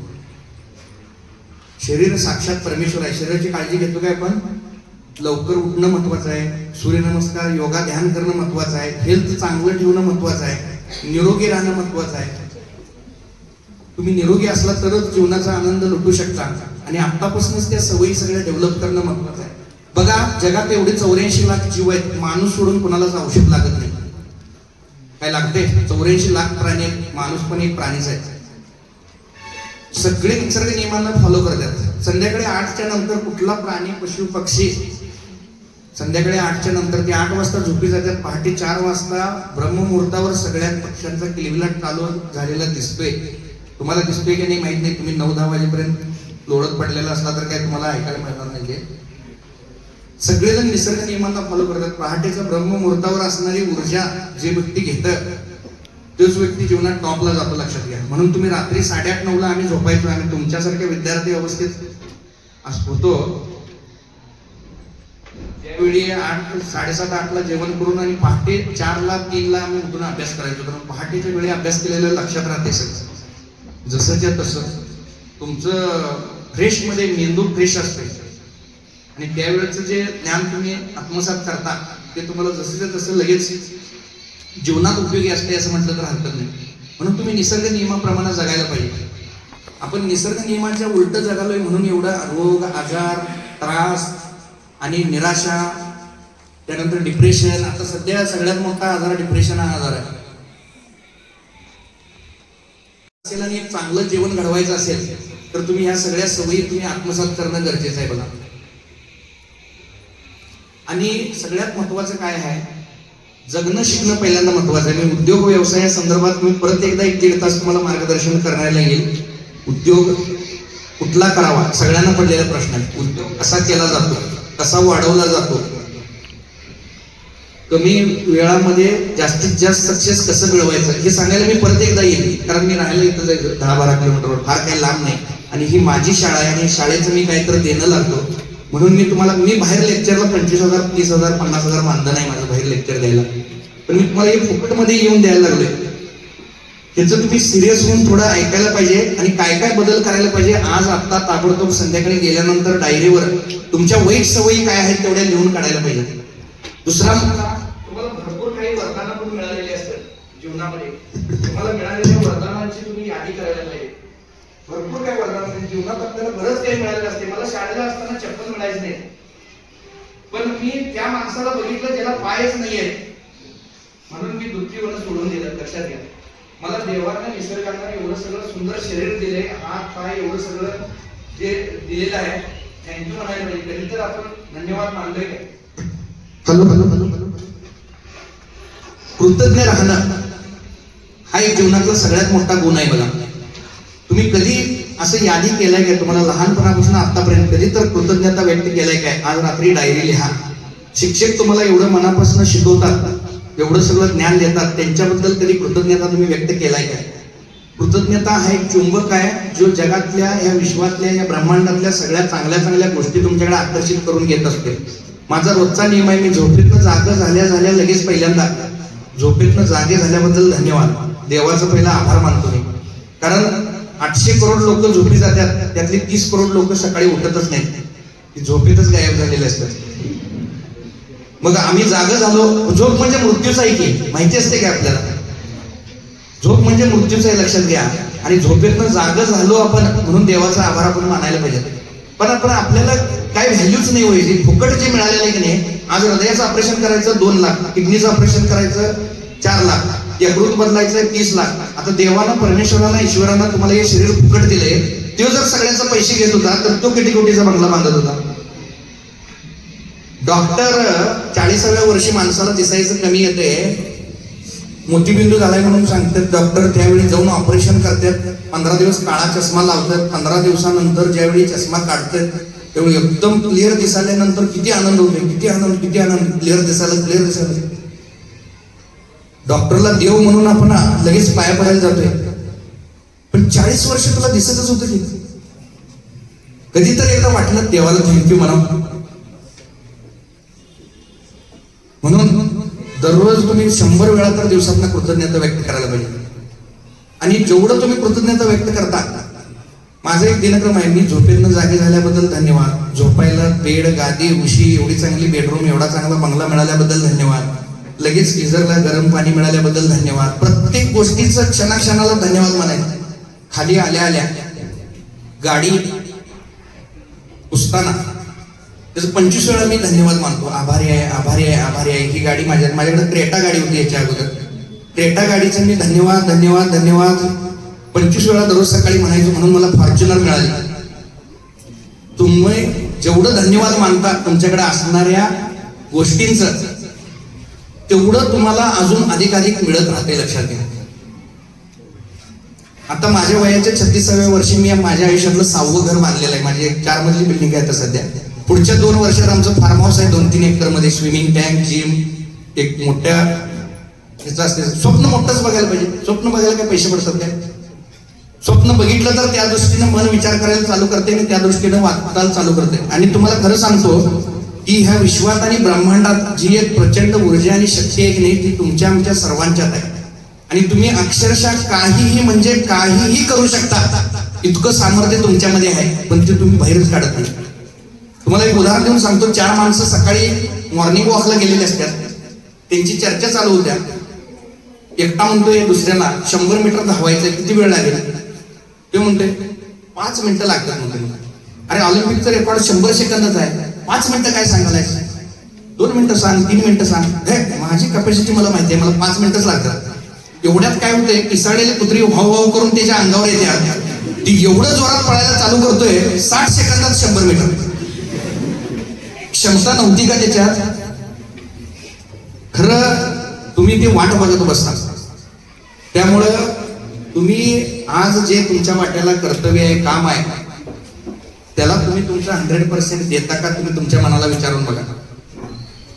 शरीर साक्षात परमेश्वर आहे. शरीराची काळजी घेतो काय आपण? लवकर उठणं महत्वाचं आहे, सूर्यनमस्कार, योगा, ध्यान करणं महत्वाचं आहे, हेल्थ चांगलं ठेवणं महत्वाचं आहे, निरोगी राहणं महत्वाचं आहे. तुम्ही निरोगी असला तरच जीवनाचा आनंद लुटू शकता आणि आतापासूनच त्या सवयी सगळ्या डेव्हलप करणं महत्वाचं आहे. बघा, जगात एवढे 84 लाख जीव आहेत, माणूस सोडून कोणालाच औषध लागत नाही. काय लागते? 84 लाख प्राणी आहेत, माणूस पण एक प्राणीच आहे. सगळे निसर्ग नियमांना फॉलो करतात. संध्याकाळी 8च्या नंतर कुठला प्राणी, पशु, पक्षी संध्याकाळी 8च्या नंतर ते 8 वाजता झोपी जातात. पहाटे 4 वाजता ब्रह्ममुहूर्तावर सगळ्यात पक्ष्यांचा किलबिलाट चालू झालेला दिसतोय. तुम्हाला दिसतोय की नाही माहित नाही. तुम्ही 9-10 वाजेपर्यंत लोळत पडलेला असला तर काय तुम्हाला ऐकायला मिळणार नाही. सगळेजण निसर्ग नियमांना फॉलो करतात. पहाटेच्या ब्रह्ममुहूर्तावर असणारी ऊर्जा जे व्यक्ती घेतं तोच व्यक्ती जीवनात टॉपला जातो, लक्षात घ्या. म्हणून तुम्ही रात्री 8:30-9ला आम्ही झोपायचो. आम्ही तुमच्यासारख्या विद्यार्थी अवस्थेत होतो त्यावेळी 7:30-8ला जेवण करून आणि पहाटे 4-3ला आम्ही उठून अभ्यास करायचो. कारण पहाटेच्या वेळी अभ्यास केलेलं लक्षात राहते सगळं. जसंच्या तसं तुमचं फ्रेश मध्ये मेंदू फ्रेश असते आणि त्यावेळेचं जे ज्ञान तुम्ही आत्मसात करता ते तुम्हाला जसंच्या तसं लगेच जीवनात उपयोगी असते असं म्हटलं तर हरकत नाही. म्हणून तुम्ही निसर्ग नियमाप्रमाणे जगायला पाहिजे. आपण निसर्ग नियमांच्या उलट जगालोय म्हणून एवढा रोग, आजार, त्रास आणि निराशा, त्यानंतर डिप्रेशन. आता सध्या सगळ्यात मोठा आजार डिप्रेशन हा आजार आहे. आणि एक चांगलं जीवन घडवायचं असेल तर तुम्ही ह्या सगळ्या सवयी तुम्ही आत्मसात करणं गरजेचं आहे बघा. आणि सगळ्यात महत्वाचं काय आहे, जगणं शिकणं पहिल्यांदा महत्वाचं आहे. मी उद्योग व्यवसाया संदर्भात मी परत एकदा 1-1.5 तास तुम्हाला मार्गदर्शन करायला येईल. उद्योग कुठला करावा सगळ्यांना पडलेला प्रश्न आहे. उद्योग कसा केला जातो, कसा वाढवला जातो, कमी वेळामध्ये जास्तीत जास्त सक्सेस कसं मिळवायचं हे सांगायला मी परत एकदा येईल. कारण मी राहायला इथं 10-12 किलोमीटरवर, फार काही लांब नाही. आणि ही माझी शाळा आहे आणि शाळेचं मी काहीतरी देणं लागतो. म्हणून मी बाहेर लेक्चरला 25,000, 30,000, 50,000 मानधन नाही माझं बाहेर लेक्चर द्यायला. पण मी तुम्हाला हे फुकटमध्ये येऊन द्यायला लागलोय. त्याचं तुम्ही सिरियस होऊन थोडं ऐकायला पाहिजे आणि काय काय बदल करायला पाहिजे. आज आत्ता ताबडतोब संध्याकाळी गेल्यानंतर डायरीवर तुमच्या वाईट सवयी काय आहेत तेवढ्या लिहून काढायला पाहिजे. दुसरा तुम्हाला भरपूर काही वरदानं पण मिळालेली असतात जीवनामध्ये. तुम्हाला मिळालेल्या वरदानांची तुम्ही यादी करायला पाहिजे. भरपूर काही वरदान जीवनात आपल्याला बरंच काही मिळालेलं असते. मला शाळेला असताना चप्पल मिळायची नाही, पण मी त्या माणसाला बघितलं ज्याला पायच नाहीये म्हणून मी दुःखीवरून सोडून दिलं. लक्षात घ्या, मला देवानं निसर्गानं एवढं सगळं सुंदर शरीर दिले, हात पाय एवढं सगळं जे दिलेलं आहे, थँक्यू म्हणायला पाहिजे. कधी तर आपण धन्यवाद मानलोय काय? कृतज्ञ राहणं हा एक जीवनातला सगळ्यात मोठा गुण आहे बघा. तुम्ही कधी असं यादी केलंय काय, तुम्हाला लहानपणापासून आतापर्यंत कधी तर कृतज्ञता व्यक्त केलाय काय? आज रात्री डायरी लिहा. शिक्षक तुम्हाला एवढं मनापासून शिकवतात, एवढं सगळं ज्ञान देतात, त्यांच्याबद्दल कधी कृतज्ञता तुम्ही व्यक्त केलाय काय? कृतज्ञता हा एक चुंबक आहे जो जगातल्या, या विश्वातल्या, या ब्रह्मांडातल्या सगळ्या चांगल्या चांगल्या गोष्टी तुमच्याकडे आकर्षित करून घेत असते. माझा रोजचा नियम आहे, मी झोपेतनं जागा झाल्या लगेच पहिल्यांदा झोपेतनं जागे झाल्याबद्दल धन्यवाद, देवाचं पहिला आभार मानतो मी. कारण 800 करोड लोक झोपी जातात, त्यातली 30 करोड लोक सकाळी उठतच नाहीत, झोपेतच गायब झालेले असतात. मग आम्ही जागा झालो. झोप म्हणजे मृत्यूच आहे की, माहिती असते का आपल्याला? झोप म्हणजे मृत्यूच आहे, लक्षात घ्या. आणि झोपेतनं जागा झालो आपण म्हणून देवाचा आभार आपण मानायला पाहिजे. पण आपण आपल्याला काय व्हॅल्यूच नाही होईल. फुकट जे मिळालेलं आहे की नाही, आज हृदयाचं ऑपरेशन करायचं 2 लाख, किडनीचं ऑपरेशन करायचं 4 लाख, यकृत बदलायचं 30 लाख. आता देवानं, परमेश्वरानं, ईश्वरानं तुम्हाला हे शरीर फुकट दिले, तो जर सगळ्यांचा पैसे घेत होता तर तो किती कोटीचा बंगला बांधत होता. डॉक्टर 40व्या वर्षी माणसाला दिसायचं कमी येते, मोतीबिंदू झालाय म्हणून सांगतात डॉक्टर. त्यावेळी जाऊन ऑपरेशन करतात, 15 दिवस काळा चष्मा लावतात. 15 दिवसानंतर ज्यावेळी चष्मा काढतात त्यावेळी एकदम क्लिअर दिसाल्यानंतर किती आनंद होतो, किती आनंद, क्लिअर दिसायला. डॉक्टरला देव म्हणून आपण लगेच पाया पडायला जातोय, पण 40 वर्ष तुला दिसतच होतं की. कधीतरी एकदा वाटलं देवाला थँक्यू म्हणा. म्हणून दररोज तुम्ही 100 वेळा तर दिवसातनं कृतज्ञता व्यक्त करायला पाहिजे. आणि जेवढं तुम्ही कृतज्ञता व्यक्त करता, माझा एक दिनक्रम आहे, मी झोपेतनं जागे झाल्याबद्दल धन्यवाद, झोपायला बेड, गादी, उशी, एवढी चांगली बेडरूम, एवढा चांगला बंगला मिळाल्याबद्दल धन्यवाद, लगेच गिझरला गरम पाणी मिळाल्याबद्दल धन्यवाद. प्रत्येक गोष्टीचं क्षणाक्षणाला धन्यवाद म्हणायचं. खाली आल्या गाडी पुसताना त्याचं 25 वेळा मी धन्यवाद मानतो. आभारी आहे. ही गाडी माझ्याकडे क्रेटा गाडी होती याच्या अगोदर. क्रेटा गाडीचं मी धन्यवाद 25 वेळा दररोज सकाळी म्हणायचो, म्हणून मला फॉर्च्युनर मिळाली. तुम्ही जेवढं धन्यवाद मानता तुमच्याकडे असणाऱ्या गोष्टींचं, तेवढं तुम्हाला अजून अधिक मिळत राहते, लक्षात घ्या. आता माझ्या वयाच्या 36व्या वर्षी मी माझ्या आयुष्यातलं 6वं घर बांधलेलं आहे. माझी एक 4 मजली बिल्डिंग आहे आता सध्या. पुढच्या 2 वर्षात आमचं फार्म हाऊस आहे 2-3 एकर मध्ये, स्विमिंग टँक, जिम, एक मोठ्या ह्याचं असते. स्वप्न मोठंच बघायला पाहिजे. स्वप्न बघायला काय पैसे पडतात काय? स्वप्न बघितलं तर त्या दृष्टीनं मन विचार करायला चालू करते आणि त्या दृष्टीनं वाचायला चालू करते. आणि तुम्हाला खरं सांगतो की ह्या विश्वात आणि ब्रह्मांडात जी एक प्रचंड ऊर्जा आणि शक्ती आहे की नाही, ती तुमच्या आमच्या सर्वांच्यात आहे. आणि तुम्ही अक्षरशः काहीही म्हणजे काहीही करू शकता, इतकं सामर्थ्य तुमच्यामध्ये आहे, पण ते तुम्ही बाहेरच काढत नाही. तुम्हाला एक उदाहरण देऊन सांगतो. 4 माणसं सकाळी मॉर्निंग वॉकला गेलेली असतात. त्यांची चर्चा चालू होत्या. एकटा म्हणतोय दुसऱ्याला 100 मीटर धावायचं, किती वेळ लागेल? ते म्हणतोय 5 मिनिटं लागतात. म्हणतोय अरे ऑलिम्पिकचं रेकॉर्ड 100 सेकंदच आहे, 5 मिनिटं काय सांगायला? 2 मिनिटं सांग, 3 मिनिटं सांग. हे माझी कॅपॅसिटी मला माहिती आहे, मला 5 मिनिटच लागतात. एवढ्यात काय होतंय, पिसाळलेली कुत्री भाऊ भाऊ करून त्याच्या अंगावर येते. ती एवढं जोरात पळायला चालू करतोय, 60 सेकंदात 100 मीटर. क्षमता नव्हती का त्याच्यात? खरं तुम्ही ती वाट बघत बसता. त्यामुळं तुम्ही आज जे तुमच्या वाट्याला कर्तव्य आहे, काम आहे, त्याला तुम्ही तुमचं 100% देता का? तुम्ही तुमच्या मनाला विचारून बघा.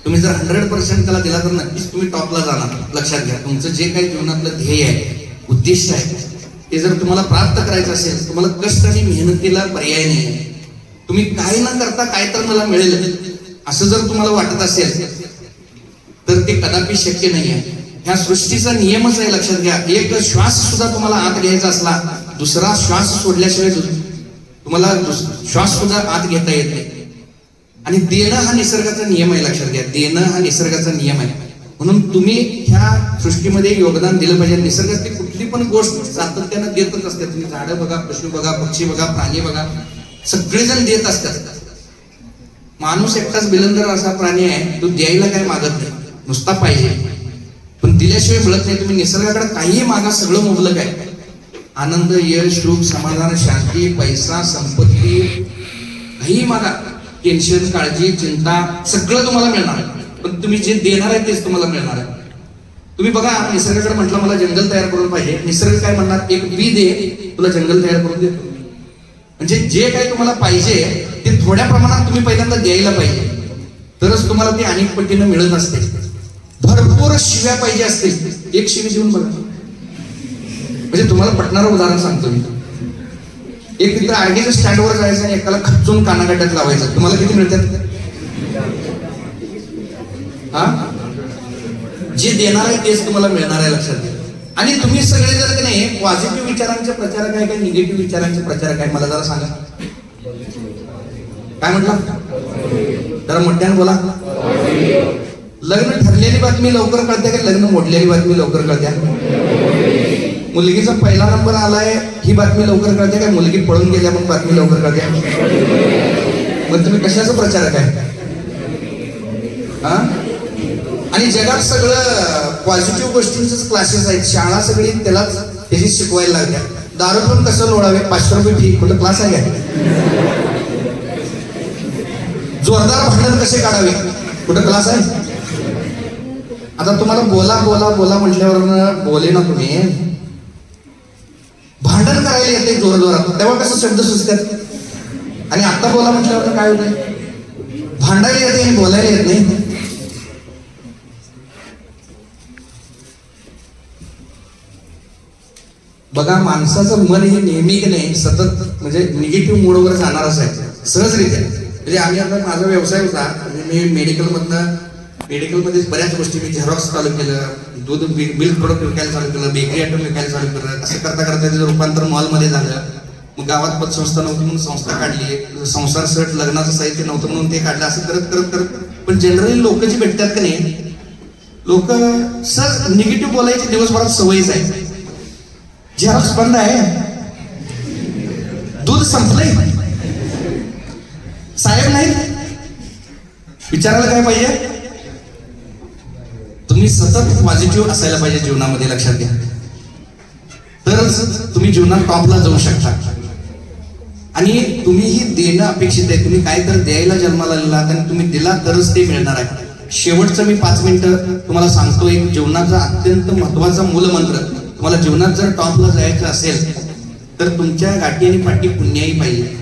तुम्ही जर 100% त्याला दिला तर नक्कीच तुम्ही टॉपला जाणार. लक्षात घ्या, तुमचं जे काही जीवनातलं ध्येय आहे, उद्दिष्ट आहे, ते जर तुम्हाला प्राप्त करायचं असेल, तुम्हाला कष्ट आणि मेहनतीला पर्याय नाही आहे. तुम्ही काय न करता काय तर मला मिळेल असं जर तुम्हाला वाटत असेल तर ते कदापि शक्य नाही आहे. ह्या सृष्टीचा नियमच आहे. लक्षात घ्या, एक श्वास सुद्धा तुम्हाला आत घ्यायचा असला, दुसरा श्वास सोडल्याशिवाय तुम्हाला श्वास सुद्धा आत घेता येत नाही. आणि देणं हा निसर्गाचा नियम आहे. लक्षात घ्या, देणं हा निसर्गाचा नियम आहे. म्हणून तुम्ही ह्या सृष्टीमध्ये योगदान दिलं पाहिजे. निसर्गातली कुठली पण गोष्ट सातत्यानं देतच असते. तुम्ही झाडं बघा, पशु बघा, पक्षी बघा, प्राणी बघा, सगळेजण देत असतात. माणूस एकटाच बिलंदर असा प्राणी आहे, तो द्यायला काय मागत नाही, नुसता पाहिजे, पण दिल्याशिवाय मिळत नाही. तुम्ही निसर्गाकडे काहीही मागा, सगळं मुबलक आहे. आनंद, यश, सुख, समाधान, शांती, पैसा, संपत्ती, काही मागा. टेन्शन, काळजी, चिंता सगळं तुम्हाला मिळणार आहे. पण तुम्ही जे देणार आहे तेच तुम्हाला मिळणार आहे. तुम्ही बघा, निसर्गाकडे म्हटलं मला जंगल तयार करून पाहिजे, निसर्ग काय म्हणणार? एक बी दे, तुला जंगल तयार करून देतो. म्हणजे जे काही तुम्हाला पाहिजे ते थोड्या प्रमाणात तुम्ही पहिल्यांदा द्यायला पाहिजे, तरच तुम्हाला ते अनेक पटीनं मिळत असते. भरपूर शिव्या पाहिजे असतील, एक शिवी देऊन बघा. म्हणजे तुम्हाला पटणारं उदाहरण सांगतो मी. एक मित्र आडगेच्या स्टँडवर जायचं आणि एकाला खचून कानागाड्यात लावायचं. तुम्हाला किती मिळतात? हा, जे देणार आहे तेच तुम्हाला मिळणार आहे. लक्षात घ्या. आणि तुम्ही सगळे जर की नाही पॉझिटिव्ह विचारांचे प्रचारक आहे का निगेटिव्ह विचारांचे प्रचारक आहे? मला जरा सांगा. काय म्हटलं? जरा मोठ्यानं बोला. लग्न ठरलेली बातमी लवकर कळते का लग्न मोडलेली बातमी लवकर कळते? मुलगीचा पहिला नंबर आलाय ही बातमी लवकर कळते का मुलगी पळून गेल्या पण बातमी लवकर कळते? मग तुम्ही कशाचं प्रचारक आहे? हा? आणि जगात सगळं पॉझिटिव्ह गोष्टींच क्लासेस आहेत. शाळा सगळी त्यालाच त्याची शिकवायला लागल्या. दारू पण कसं लोळावे, 500 रुपये फी, कुठं क्लास आहे का? जोरदार भांडण कसे काढावे, कुठं क्लास आहे? आता तुम्हाला बोला बोला बोला म्हटल्यावर बोले ना तुम्ही, भांडण करायला येते जोर जोरात, तेव्हा कसं शब्द सुचतात. आणि आता बोला म्हटल्यावर काय होतंय? भांडायला येते आणि बोलायला येत नाही. बघा, माणसाचं मन हे नेहमी की नाही सतत म्हणजे निगेटिव्ह मूडवर जाणारच आहे सहजरित्या. म्हणजे आम्ही आता माझा व्यवसाय होता, म्हणजे मी मेडिकलमध्ये बऱ्याच गोष्टी मी झेरॉक्स चालू केलं, दूध मिल्क प्रोडक्ट विकायला चालू केलं, बेकरी आयटम विकायला चालू केलं. असं करता करता त्याचं रूपांतर मॉलमध्ये झालं. मग गावात पतसंस्था नव्हती म्हणून संस्था काढली, संसार सेट लग्नाचं साहित्य नव्हतं म्हणून ते काढलं. असं करत करत करत पण जनरली लोक जी भेटतात की नाही, लोक सर निगेटिव्ह बोलायची दिवसभरात सवयच आहे. झेरॉक्स बंद आहे, दूध संपलंय, साहेब नाही, विचारायला काय पाहिजे? तुम्ही सतत पॉझिटिव्ह असायला पाहिजे जीवनामध्ये. लक्षात घ्या, तरच तुम्ही जीवनात टॉपला जाऊ शकता. आणि तुम्हीही देणं अपेक्षित आहे. तुम्ही काय तर द्यायला जन्माला आलेला आणि तुम्ही दिला तरच ते मिळणार आहे. शेवटचं मी 5 मिनिटं तुम्हाला सांगतो, एक जीवनाचा अत्यंत महत्वाचा मूलमंत्र. तुम्हाला जीवनात जर टॉपला जायचं असेल तर तुमच्या गाठी आणि पाठी पुण्याही पाहिजे.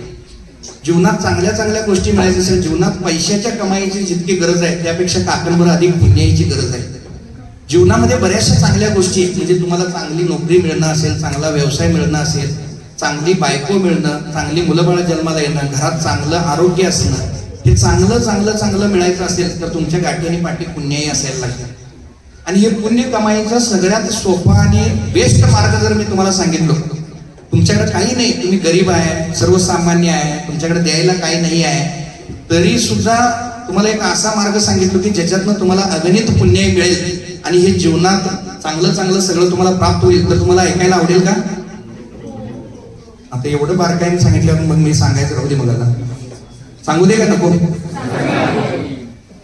जीवनात चांगल्या चांगल्या गोष्टी मिळायच्या असेल, जीवनात पैशाच्या कमाईची जितकी गरज आहे त्यापेक्षा काकणभर अधिक पुण्याची गरज आहे. जीवनामध्ये बऱ्याचशा चांगल्या गोष्टी आहेत. म्हणजे तुम्हाला चांगली नोकरी मिळणं असेल, चांगला व्यवसाय मिळणं असेल, चांगली बायको मिळणं, चांगली मुलं जन्माला येणं, घरात चांगलं आरोग्य असणं, हे चांगलं चांगलं चांगलं मिळायचं असेल तर तुमच्या गाठी आणि पाठी पुण्यही असायला लागतं. आणि हे पुण्य कमाईचा सगळ्यात सोपा आणि बेस्ट मार्ग जर मी तुम्हाला सांगितलो, तुमच्याकडे काही नाही, तुम्ही गरीब आहे, सर्वसामान्य आहे, तुमच्याकडे द्यायला काही नाही आहे, तरी सुद्धा तुम्हाला एक असा मार्ग सांगितलो की ज्याच्यातनं तुम्हाला अगणित पुण्य मिळेल आणि हे जीवनात चांगलं चांगलं सगळं तुम्हाला प्राप्त होईल. तर तुम्हाला ऐकायला आवडेल का? आता एवढं बारकाईने सांगितलं मग मी सांगायचं राहू दे, मला सांगू दे का नको?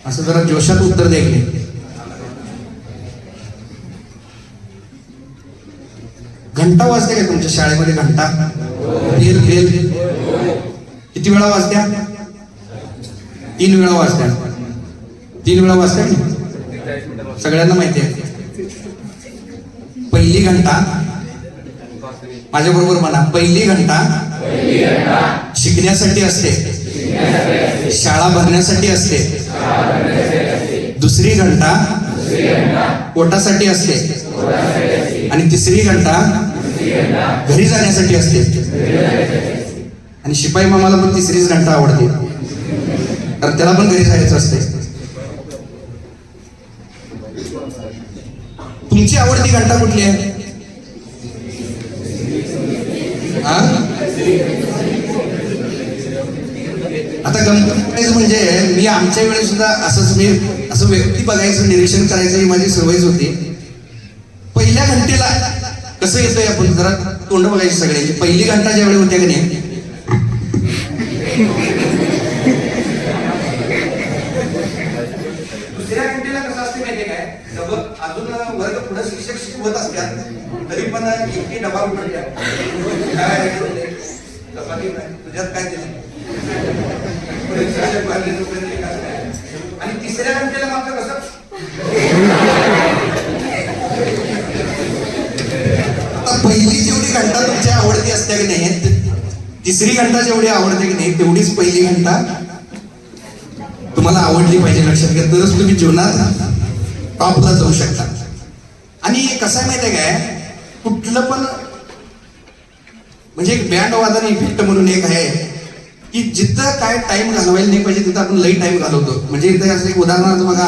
असं जरा जोशात उत्तर द्या की. घंटा वाजते का तुमच्या शाळेमध्ये? घंटा बेल बेल किती वेळा वाजत्या? 3 वेळा वाजत्या. 3 वेळा वाजत्या, सगळ्यांना माहिती आहे. पहिली घंटा, माझ्या बरोबर म्हणा, पहिली घंटा शिकण्यासाठी असते, शाळा भरण्यासाठी असते. दुसरी घंटा पोटासाठी असते आणि तिसरी घंटा घरी जाण्यासाठी असते. आणि शिपाई मामाला पण तिसरीच घंटा आवडते, कारण त्याला पण घरी जायचं असते. तुमची आवडती घंटा कुठली आहे? आता गमत म्हणजे मी आमच्या वेळेस सुद्धा असं व्यक्ती बघायचं, निरीक्षण करायचं ही माझी सवयच होती. पहिल्या घंटेला कसं येतोय आपण, जरा तोंड बघायची सगळ्यांची. पहिली घंटा ज्यावेळी होत्या की नाही, दुसऱ्या घंटेला कसं असते माहितीये काय, अजून वर्ग पुढे शिक्षक शिकवत असतात, तरी पण इतकी डबा उठल्या तुझ्यात काय दिलं. आणि तिसऱ्या घंटेला मात्र कसं, पहिली जेवढी घंटा तुमच्या आवडती असते की नाही, तिसरी घंटा जेवढी आवडते की नाही, तेवढीच पहिली घंटा तुम्हाला आवडली पाहिजे. लक्षात घ्या, तरच तुम्ही जीवनात टॉपला जाऊ शकता. आणि कसं आहे माहिती आहे काय, कुठलं पण म्हणजे एक बँड वादन इफेक्ट म्हणून एक आहे की जिथं काय टाइम घालवायला नाही पाहिजे तिथं आपण लई टाइम घालवतो. म्हणजे इथे असं एक उदाहरणार्थ बघा,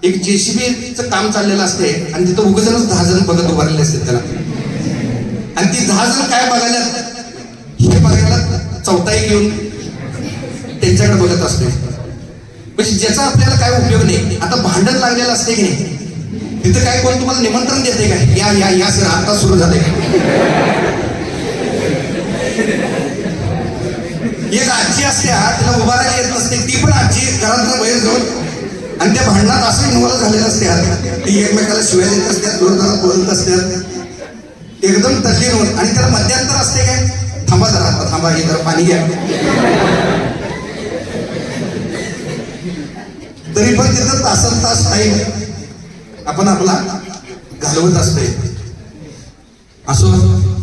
एक जेसीबीचं काम चाललेलं असते आणि तिथं उगाचच 10 जण बघत उभारलेले असतात त्याला, आणि ती 10 जण काय बघायला, हे बघायला चौथाई घेऊन त्यांच्याकडे बघत असते. म्हणजे ज्याचा आपल्याला काय उपयोग नाही. आता भांडण लागलेलं असते की नाही, तिथं काय कोण तुम्हाला निमंत्रण देते काय, या या या सर आता सुरू झाले. एक आजी असते, तिला उभारायला येत नसते, ती पण आजी घरात बाहेर जाऊन आणि त्या भांडणात असं इन्व्हॉल्व झालेलं असते, ती एकमेकाला शिवाय देत असतात, जोरदारात बोलत असतात, एकदम तल्लीन होऊन. आणि त्याला मध्यंतर असते काय, थांबा जरा, थांबा, हे जरा पाणी घ्या. तरी पण तिथं तासन तास टाइम आपण आपला घालवत असतोय. असो,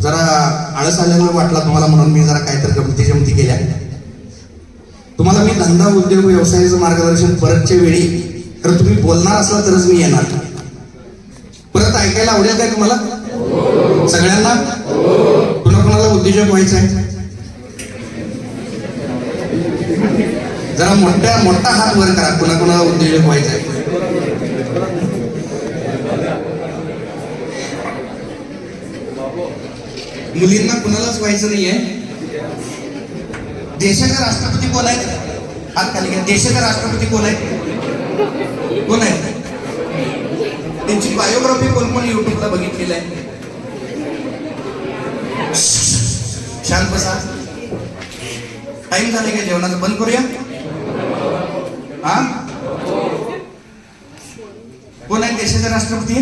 जरा आळस आल्यामुळे वाटला तुम्हाला म्हणून मी जरा काहीतरी गमती जमती केल्या. तुम्हाला मी धंदा उद्योग व्यवसायाचं मार्गदर्शन परतच्या वेळी, तर तुम्ही बोलणार असला तरच मी येणार. परत ऐकायला आवडेल काय तुम्हाला सगळ्यांना? कुणाला उद्योजक व्हायचं आहे? जरा मोठा हात वर करा, कुणाला उद्योजक व्हायचं आहे? मुलींना कुणालाच व्हायचं नाहीये. देशाचे राष्ट्रपती कोण आहेत? हात खाली घ्या. देशाचे राष्ट्रपती कोण आहेत? कोण आहेत? त्यांची बायोग्राफी कोण कोण युट्यूबला बघितलेलं आहे? शांत बसा. टाइम झाले का जेवणाचं? बंद करूया. हा, कोण आहे देशाचे राष्ट्रपती?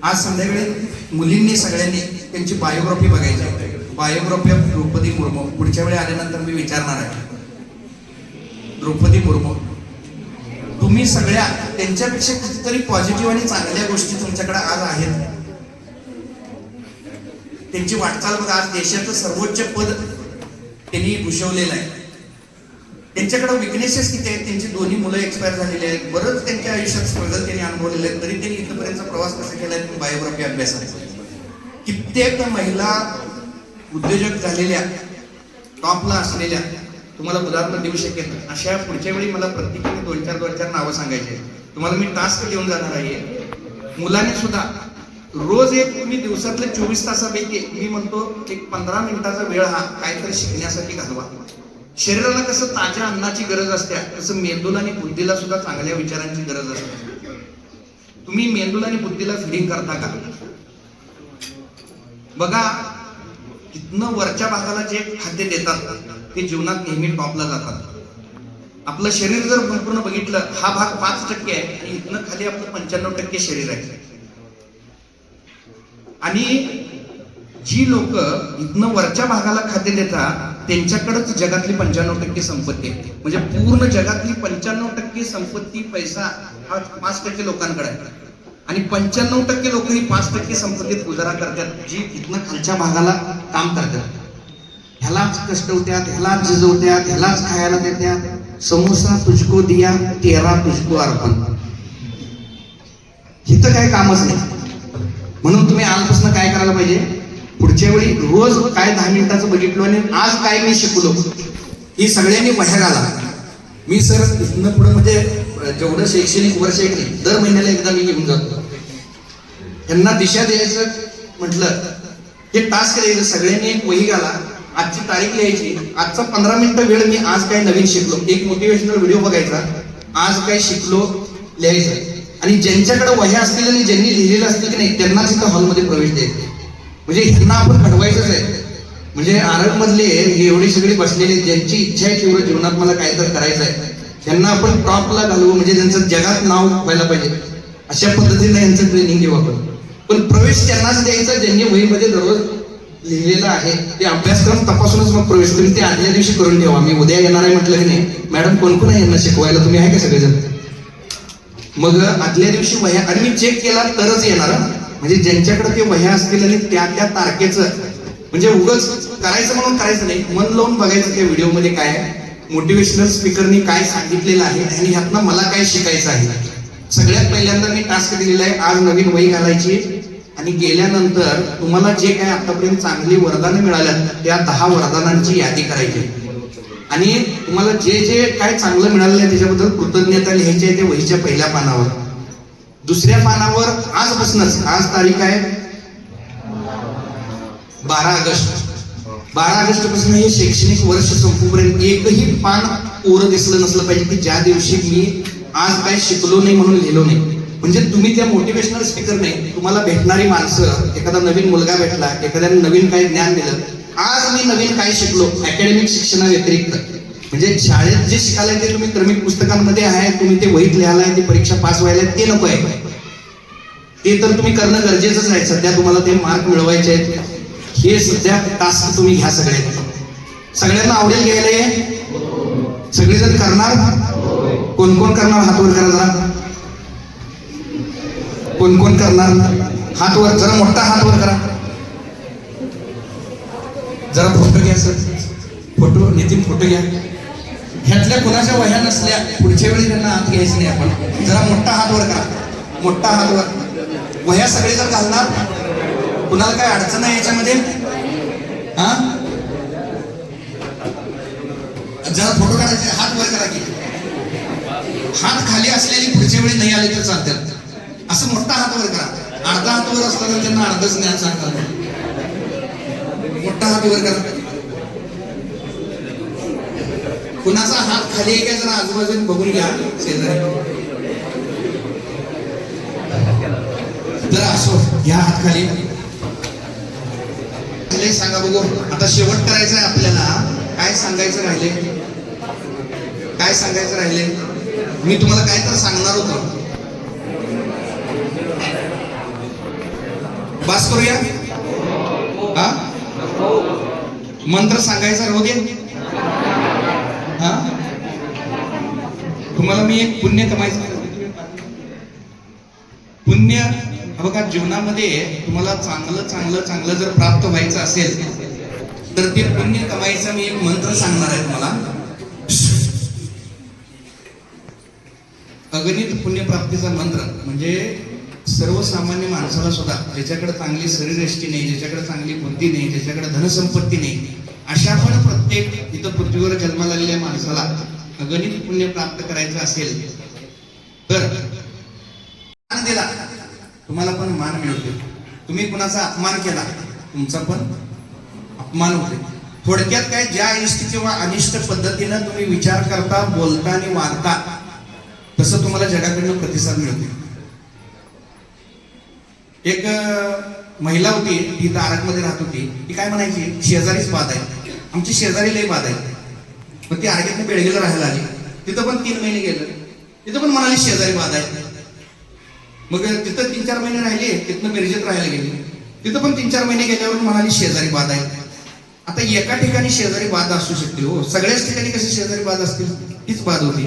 आज संध्याकाळी मुलींनी सगळ्यांनी त्यांची बायोग्राफी बघायची आहे. Biography of Draupadi Murmu. पुढच्या वेळी आल्यानंतर मी विचारणार आहे. द्रौपदी मुर्मू, तुम्ही सगळ्या त्यांच्यापेक्षा कितीतरी पॉझिटिव्ह आणि चांगल्या गोष्टी तुमच्याकडे आज आहेत. त्यांची वाटचाल बघा. आज देशाचं सर्वोच्च पद त्यांनी भूषवलेलं आहे. त्यांच्याकडे विकनेसेस किती आहेत? त्यांची दोन्ही मुलं एक्सपायर झालेली आहेत. बरंच त्यांच्या आयुष्यात स्ट्रगल त्यांनी अनुभवलेले आहेत, तरी त्यांनी इथपर्यंतचा प्रवास कसा केलाय तुम्ही बायोग्राफी अभ्यासात. कित्येक महिला उद्योजक झालेल्या, टॉपला असलेल्या, तुम्हाला उदाहरण देऊ शकेल अशा पुढच्या वेळी मला प्रत्येकाने 2-4 नावं सांगायचे. तुम्हाला मी टास्क घेऊन जाणार आहे. मुलाने सुद्धा रोज एक, तुम्ही दिवसातल्या 24 तासापैकी मी म्हणतो एक 15 मिनिटाचा वेळ हा काहीतरी शिकण्यासाठी घालवा. शरीराला कसं ताज्या अन्नाची गरज असते, तसं मेंदूला आणि बुद्धीला सुद्धा चांगल्या विचारांची गरज असते. तुम्ही मेंदूला आणि बुद्धीला फिडिंग करता का? बघा, इथनं वरच्या भागाला जे खाद्य देतात ते जीवनात नेहमी टॉपला जातात. आपलं शरीर जर संपूर्ण बघितलं, हा भाग 5% आहे आणि इथनं खाली आपलं 95% शरीर आहे. आणि जी लोक इथनं वरच्या भागाला खाद्य देतात त्यांच्याकडेच जगातली 95% संपत्ती आहे. म्हणजे पूर्ण जगातली 95% संपत्ती, पैसा हा 5% लोकांकडे आहे. आणि 95% लोक ही 5% संपत्तीत गुजारा करतात, जी इथनं खालच्या भागाला काम करतात. ह्यालाच कष्टवत्यात, ह्यालाच झिजवत्यात, ह्यालाच खायला देत्यात. समोसा तुझको दिया, तेरा तुझको अर्पण. हिथं काही कामच नाही. म्हणून तुम्ही आजपासून काय करायला पाहिजे, पुढच्या वेळी रोज काय 10 मिनिटाचं बघितलो आणि आज काय मी शिकलो, ही सगळ्यांनी वह्या घाला. मी सर इथनं पुढे म्हणजे जेवढं शैक्षणिक वर्ष आहे की दर महिन्याला एकदा मी घेऊन जातो. यांना दिशा द्यायचं म्हटलं, हे टास्क द्यायचं, सगळ्यांनी एक वही घाला, आजची तारीख लिहायची, आजचा 15 मिनिटं वेळ मी आज काय नवीन शिकलो, एक मोटिवेशनल व्हिडिओ बघायचा, आज काय शिकलो लिहायचं. आणि ज्यांच्याकडे वह्या असतील आणि ज्यांनी लिहिलेलं असतील की नाही त्यांनाच इथं हॉलमध्ये प्रवेश द्यायचा. म्हणजे ह्यांना आपण घडवायचंच आहे. म्हणजे आरग मधले एवढी सगळी बसलेली ज्यांची इच्छा आहे तीव्र जीवनात मला काय तर करायचं आहे, त्यांना आपण टॉपला घालवू, म्हणजे त्यांचं जगात नाव व्हायला पाहिजे. अशा पद्धतीने यांचं ट्रेनिंग घेऊ आपण. पण प्रवेश त्यांनाच द्यायचा ज्यांनी वहीमध्ये दररोज लिहिलेलं आहे. ते अभ्यासक्रम तपासूनच मग प्रवेश, तुम्ही ते आदल्या दिवशी करून ठेवा. मी उद्या येणार आहे म्हटलं की नाही, मॅडम कोण कोण आहे यांना शिकवायला, तुम्ही आहे का सगळेजण? मग आदल्या दिवशी वह्या, आणि मी चेक केला तरच येणार. म्हणजे ज्यांच्याकडे ते वह्या असतील आणि त्या तारखेचं, म्हणजे उगाच करायचं म्हणून करायचं नाही, मन लावून बघायचं त्या व्हिडिओमध्ये काय आहे, मोटिवेशनल स्पीकरनी काय सांगितलेलं आहे आणि ह्यातनं मला काय शिकायचं आहे. सगळ्यात पहिल्यांदा मी टास्क दिलेला आहे, आज नवीन वही घालायची आणि गेल्यानंतर तुम्हाला जे काय आतापर्यंत चांगली वरदानं मिळाल्यात त्या 10 वरदानांची यादी करायची. आणि तुम्हाला जे जे काय चांगलं मिळालेलं आहे त्याच्याबद्दल कृतज्ञता लिहायची आहे ते वहीच्या पहिल्या पानावर. दुसऱ्या पानावर आजपासूनच, आज तारीख आहे 12 ऑगस्ट. 12 ऑगस्ट पासून हे शैक्षणिक वर्ष संपूपर्यंत एकही पान कोरं दिसलं नसलं पाहिजे की ज्या दिवशी मी आज काय शिकलो नाही म्हणून लिहिलो नाही. म्हणजे तुम्ही त्या मोटिवेशनल स्पीकर नाही, तुम्हाला भेटणारी माणसं, एखादा नवीन मुलगा भेटला, एखाद्याने नवीन काही ज्ञान दिलं, आज मी नवीन काय शिकलो अकॅडमिक शिक्षणाव्यतिरिक्त, म्हणजे शाळेत जे शिकायला ते तुम्ही क्रमिक पुस्तकांमध्ये आहे, तुम्ही ते वहीत लिहायला, ते परीक्षा पास व्हायला ते नको आहे. ते तर तुम्ही करणं गरजेचंच आहे. सध्या तुम्हाला ते मार्क मिळवायचे आहेत. हे सध्या टास्क तुम्ही घ्या. सगळ्यांना आवडेल घ्यायला हे? सगळेजण करणार? कोण कोण करणार हात वर करा जरा. कोण कोण करणार हात वर, जरा मोठा हात वर करा. जरा फोटो घ्या सर, फोटो, नितीन फोटो घ्या. ह्यातल्या कोणाच्या वह्या नसल्या पुढच्या वेळी त्यांना हात घ्यायचं नाही आपण. जरा मोठा हात वर करा, मोठा हात वर. वह्या सगळे जर घालणार, कुणाला काय अडचण आहे याच्यामध्ये? हा, जरा फोटो काढायचे, हात वर करा की. हात खाली असलेली पुढच्या वेळी नाही आले तर चालतात. असं मोठा हात वर करा. अर्धा हात वर असला तर त्यांना अर्धच ज्ञान सांगतात. मोठा हात वर करा. कुणाचा हात खाली आहे का जरा आजूबाजूने बघून घ्या शेजारी. जरा असो घ्या हात खाली. सांगा बघू, आता शेवट करायचं आहे आपल्याला. काय सांगायचं राहिले? काय सांगायचं राहिले? मी तुम्हाला काय तर सांगणार होतो. बस करूया? हा, मंत्र सांगायचा राहू दे. हा, तुम्हाला मी एक पुण्य कमायचं. पुण्य बघा, जीवनामध्ये तुम्हाला चांगलं चांगलं चांगलं जर प्राप्त व्हायचं असेल तर ते पुण्य कमाईचा मी एक मंत्र सांगणार आहे तुम्हाला. अगणित पुण्यप्राप्तीचा मंत्र म्हणजे सर्वसामान्य माणसाला सुद्धा ज्याच्याकडे चांगली शरीरयष्टी नाही, ज्याच्याकडे चांगली बुद्धी नाही, ज्याच्याकडे धनसंपत्ती नाही, अशा पण प्रत्येक इथं पृथ्वीवर जन्माला आलेल्या माणसाला अगणित पुण्य प्राप्त करायचं असेल तर मान दिला तुम्हाला पण मान मिळतो. तुम्ही कुणाचा अपमान केला तुमचा पण अपमान होते. थोडक्यात काय, ज्या इष्ट किंवा अनिष्ट पद्धतीनं तुम्ही विचार करता, बोलता आणि वागता तसं तुम्हाला जगाकडनं प्रतिसाद मिळतो. एक महिला होती, ती आरगमध्ये राहत होती. ती काय म्हणायची, शेजारीच बाद आहे, आमची शेजारी लई बाद आहे. मग ती आरगेतनं बेळगेला राहायला आली. तिथं पण 3 महिने गेलं, तिथं पण म्हणाली शेजारी बाद आहे. मग तिथं 3-4 महिने राहिले, तिथनं मिरजेत राहायला गेली. तिथं पण 3-4 महिने गेल्यावर म्हणाली शेजारी बाद आहे. आता एका ठिकाणी शेजारी बाद असू शकते हो, सगळ्याच ठिकाणी कसे शेजारी बाद असतील, हीच बाद होती.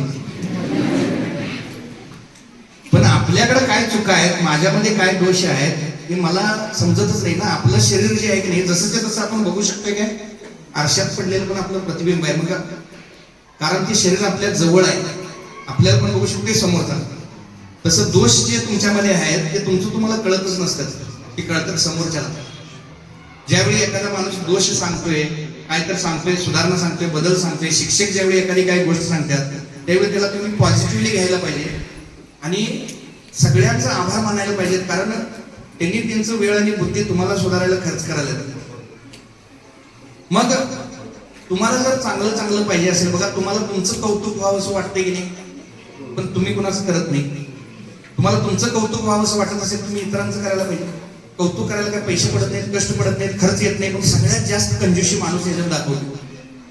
पण आपल्याकडे काय चुका आहेत, माझ्यामध्ये काय दोष आहेत हे मला समजतच नाही ना. आपलं शरीर जे आहे की नाही, जसंच्या तसं आपण बघू शकतोय काय, आरशात पडलेलं पण आपलं प्रतिबिंब आहे. मग कारण ते शरीर आपल्या जवळ आहे, आपल्याला पण बघू शकतोय समोरचा. तसं दोष जे तुमच्यामध्ये आहेत ते तुमचं तुम्हाला कळतच नसतात, ते कळतात समोरच्याला. ज्यावेळी एखादा माणूस दोष सांगतोय, काय तर सांगतोय, सुधारणा सांगतोय, बदल सांगतोय, शिक्षक ज्यावेळी एखादी काही गोष्ट सांगतात त्यावेळी त्याला तुम्ही पॉझिटिव्हली घ्यायला पाहिजे आणि सगळ्यांचा आभार मानायला पाहिजे. कारण त्यांनी त्यांचं वेळ आणि बुद्धी तुम्हाला सुधारायला खर्च करायला लागतात. मग तुम्हाला जर चांगलं चांगलं पाहिजे असेल, बघा तुम्हाला तुमचं कौतुक व्हावं असं वाटतंय की नाही, पण तुम्ही कुणाचं करत नाही. तुम्हाला तुमचं कौतुक व्हावं असं वाटत असेल, तुम्ही इतरांचं करायला पाहिजे. कौतुक करायला काय पैसे पडत नाहीत, कष्ट पडत नाहीत, खर्च येत नाही. पण सगळ्यात जास्त कंजूसी माणूस याच्यात दाखवतो.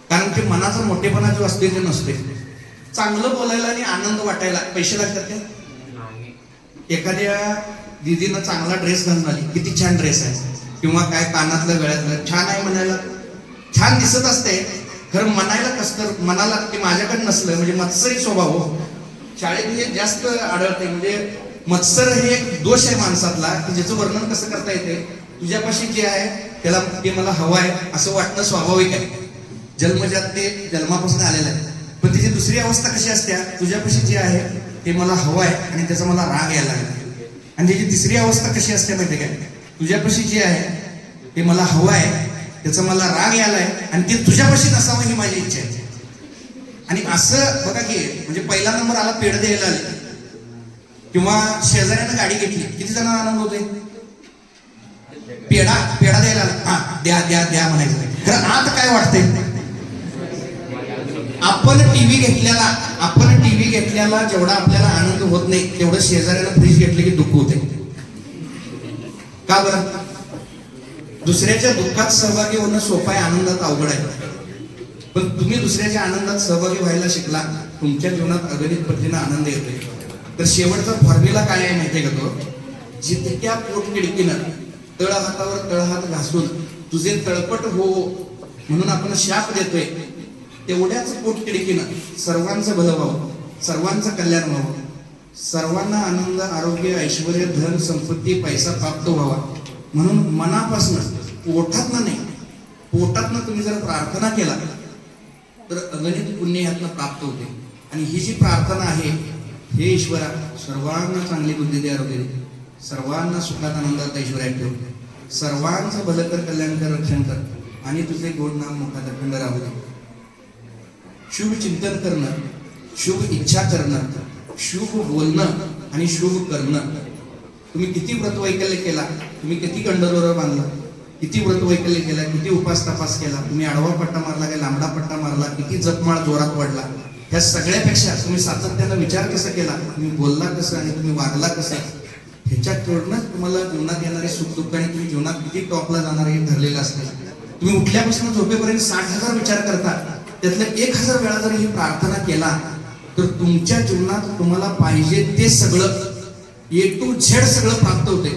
कारण की मनाचा मोठेपणा जो असते ते नसते. चांगलं बोलायला आणि आनंद वाटायला पैसे लागतात का? एखाद्या दीदीनं चांगला ड्रेस घालून आली, किती छान ड्रेस आहे, किंवा काय कानातलं गळ्यातलं छान आहे म्हणायला छान दिसत असते, खरं म्हणायला कसं मनाला ते माझ्याकडे नसलं म्हणजे मत्सरी स्वभाव हो. शाळेत हे जास्त आढळते. म्हणजे मत्सर हे एक दोष आहे माणसातला, की ज्याचं वर्णन कसं करता येते. तुझ्यापाशी जे आहे त्याला ते मला हवं आहे असं वाटणं स्वाभाविक आहे, जन्मजात ते जन्मापासून आलेलं आहे. पण त्याची दुसरी अवस्था कशी असते, तुझ्यापाशी जे आहे ते मला हवं आहे आणि त्याचा मला राग यायला लागला. आणि त्याची तिसरी अवस्था कशी असते माहिती काय, तुझ्यापाशी जे आहे ते मला हवं आहे, त्याचा मला राग यायलाय आणि ते तुझ्यापाशी नसावं ही माझी इच्छा आहे. आणि असं बघा की म्हणजे पहिला नंबर आला, पेढ द्यायला आले किंवा शेजाऱ्यानं गाडी घेतली, किती जणांना आनंद होतोय. पेढा द्यायला आला, हा द्या द्या द्या म्हणायचं. खरं आता काय वाटतंय, आपण टीव्ही घेतल्याला जेवढा आपल्याला आनंद होत नाही, तेवढं शेजाऱ्यानं फ्रीज घेतलं की दुःख होते. का बरं? दुसऱ्याच्या दुःखात सहभागी होणं सोपं आहे, आनंदात अवघड आहे. पण तुम्ही दुसऱ्याच्या आनंदात सहभागी व्हायला शिकला, तुमच्या जीवनात अगणित पद्धतीनं आनंद येतोय. तर शेवटचा फॉर्म्युला काय आहे माहितीये का, तो जितक्या पोटतिडकीनं तळहातावर तळहात घासून तुझे तळपट हो म्हणून आपण शाप देतोय, तेवढ्याच पोटतिडकीनं सर्वांचं भलं व्हावं, सर्वांचं कल्याण व्हावं, सर्वांना आनंद, आरोग्य, ऐश्वर, धन, संपत्ती, पैसा प्राप्त व्हावा म्हणून मनापासून, पोटातनं नाही, पोटातनं तुम्ही जर प्रार्थना केला तर अगणित पुण्य यातनं प्राप्त होते. आणि ही जी प्रार्थना आहे, हे ईश्वरा सर्वांना चांगली बुद्धी दे, आरोग्य दे, सर्वांना सुखात आनंदात ऐश्वर्यात ठेव, सर्वांचं भलं कर, कल्याण कर, रक्षण कर आणि तुझे गोड नाम मुखात अखंड राहू दे. शुभ चिंतन करणं, शुभ इच्छा करणं, शुभ बोलणं आणि शुभ करणं. तुम्ही किती व्रतवैकल्य केला, तुम्ही किती गंडरोर बांधला, किती व्रतवैकल्य केला, किती उपास तपास केला, तुम्ही आडवा पट्टा मारला काय लांबडा पट्टा मारला, किती जपमाळ जोरात वाढला, ह्या सगळ्यापेक्षा तुम्ही सातत्यानं विचार कसा केला, तुम्ही बोलला कसं आणि तुम्ही वागला कसं, ह्याच्याकडूनच तुम्हाला जीवनात येणारे सुख दुःख आणि तुम्ही जीवनात किती टॉपला जाणार हे ठरलेलं असतं. तुम्ही उठल्यापासून झोपेपर्यंत 60,000 विचार करता, त्यातल्या 1,000 वेळा जर ही प्रार्थना केला तर तुमच्या जीवनात तुम्हाला पाहिजे ते सगळं A to Z सगळं प्राप्त होते.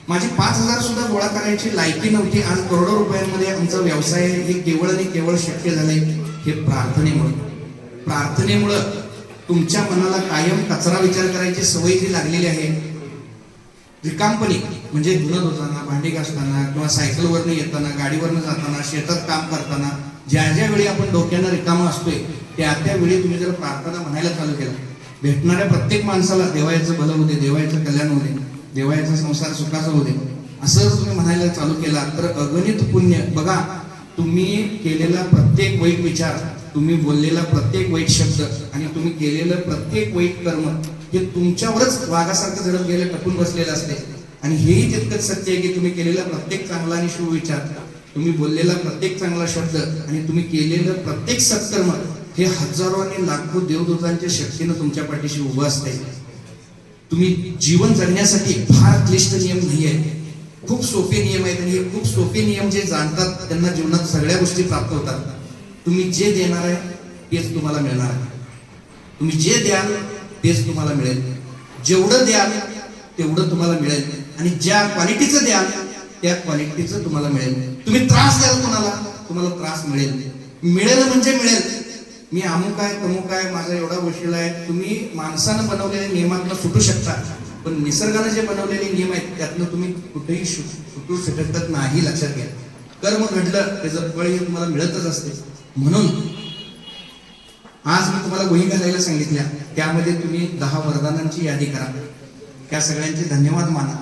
माझी 5,000 सुद्धा गोळा करायची लायकी नव्हती, आज करोडो रुपयांमध्ये आमचा व्यवसाय हे केवळ आणि केवळ शक्य झाले हे प्रार्थनेमुळे. प्रार्थनेमुळं तुमच्या मनाला कायम कचरा विचार करायची सवय जी लागलेली आहे, रिकामपणी म्हणजे धुणं धुताना, भांडी घासताना किंवा सायकलवरनं येताना, गाडीवरनं जाताना, शेतात काम करताना, ज्या ज्या वेळी आपण डोक्यानं रिकामं असतोय त्या त्यावेळी तुम्ही जर प्रार्थना म्हणायला चालू केला, भेटणाऱ्या प्रत्येक माणसाला देवाचं भलं होते, देवाचं कल्याण होते, देवाचा संसार सुखाचा होते, असं जर तुम्ही म्हणायला चालू केला तर अगणित पुण्य. बघा, तुम्ही केलेला प्रत्येक वाईट विचार, तुम्ही बोललेला प्रत्येक वाईट शब्द आणि तुम्ही केलेलं प्रत्येक वाईट कर्म हे तुमच्यावरच वाघासारखं झडप गेले टपून बसलेलं असते. आणि हेही तितकंच सत्य आहे की तुम्ही केलेला प्रत्येक चांगला आणि शुभ विचार, तुम्ही बोललेला प्रत्येक चांगला शब्द आणि तुम्ही केलेलं प्रत्येक सत्कर्म हे हजारो आणि लाखो देवदूतांच्या शक्तीनं तुमच्या पाठीशी उभं असते. तुम्ही जीवन जगण्यासाठी फार क्लिष्ट नियम नाही आहे, खूप सोपे नियम आहेत आणि हे खूप सोपे नियम जे जाणतात त्यांना जीवनात सगळ्या गोष्टी प्राप्त होतात. तुम्ही जे देणार आहे तेच तुम्हाला मिळणार आहे. तुम्ही जे द्याल तेच तुम्हाला मिळेल. जेवढं द्याल तेवढं तुम्हाला मिळेल आणि ज्या क्वालिटीचं द्याल त्या क्वालिटीचं तुम्हाला मिळेल. तुम्ही त्रास द्याल कोणाला, तुम्हाला त्रास मिळेल. मिळेल म्हणजे मिळेल. मी अमुक आहे तमुक आहे, माझा एवढा वशील आहे. तुम्ही माणसानं बनवलेल्या नियमातनं सुटू शकता, पण निसर्गाने जे बनवलेले नियम आहेत त्यातनं तुम्ही कुठेही सुटू शकत नाही. लक्षात घ्या, कर्म घडलं त्याचं फळ हे तुम्हाला मिळतच असते. म्हणून आज मी तुम्हाला वही घालायला सांगितल्या, त्यामध्ये तुम्ही 10 वरदानांची यादी करा. त्या सगळ्यांचे धन्यवाद माना.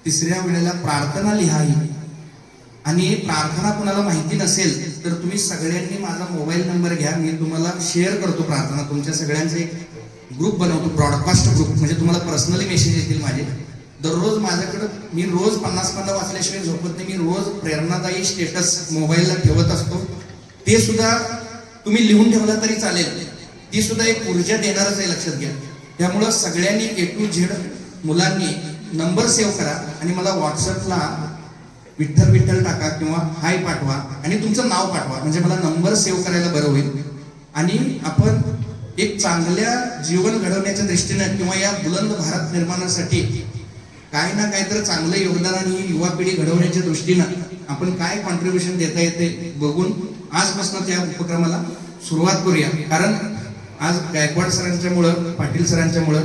तिसऱ्या वेळेला प्रार्थना लिहावी आणि प्रार्थना कुणाला माहिती नसेल तर तुम्ही सगळ्यांनी माझा मोबाईल नंबर घ्या, मी तुम्हाला शेअर करतो प्रार्थना. तुमच्या सगळ्यांचे ग्रुप बनवतो, ब्रॉडकास्ट ग्रुप, म्हणजे तुम्हाला पर्सनली मेसेज येतील माझे. दररोज माझ्याकडं मी रोज 50 पानं वाचल्याशिवाय झोपत नाही. मी रोज प्रेरणादायी स्टेटस मोबाईलला ठेवत असतो. ते सुद्धा तुम्ही लिहून ठेवलं तरी चालेल, ती सुद्धा एक ऊर्जा देणारच आहे, लक्षात घ्या. त्यामुळं सगळ्यांनी A to Z मुलांनी नंबर सेव्ह करा आणि मला व्हॉट्सअपला विठ्ठल विठ्ठल टाका किंवा हाय पाठवा आणि तुमचं नाव पाठवा, म्हणजे मला नंबर सेव्ह करायला बरं होईल. आणि आपण एक चांगल्या जीवन घडवण्याच्या दृष्टीने किंवा या बुलंद भारत निर्माणासाठी काही ना काहीतरी चांगलं योगदान आणि ही युवा पिढी घडवण्याच्या दृष्टीनं आपण काय कॉन्ट्रीब्युशन देता येते बघून आजपासून त्या उपक्रमाला सुरुवात करूया. कारण आज गायकवाड सरांच्यामुळं, पाटील सरांच्यामुळं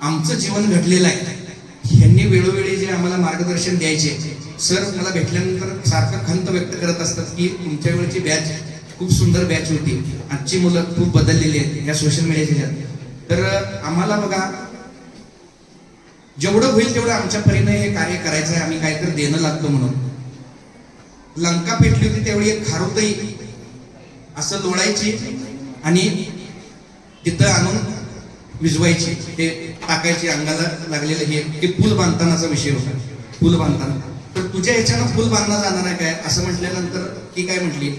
आमचं जीवन घडलेलं आहे. यांनी वेळोवेळी जे आम्हाला मार्गदर्शन द्यायचे, सर मला भेटल्यानंतर सारखं खंत व्यक्त करत असतात की तुमच्या वेळची बॅच खूप सुंदर बॅच होती, आजची मुलं खूप बदललेली आहेत या सोशल मीडियाच्या. तर आम्हाला बघा, जेवढं होईल तेवढं आमच्या परीने हे कार्य करायचं आहे. आम्ही काहीतरी देणं लागतो म्हणून. लंका पेटली होती त्यावेळी एक खारुताई असं लोळायची आणि तिथं आणून विजवायची, ते टाकायची अंगाला लागलेलं. हे पूल बांधतानाचा विषय होता, पूल बांधताना. तर तुझ्या ह्याच्यानं पूल बांधला जाणार आहे काय असं म्हटल्यानंतर ती काय म्हटली,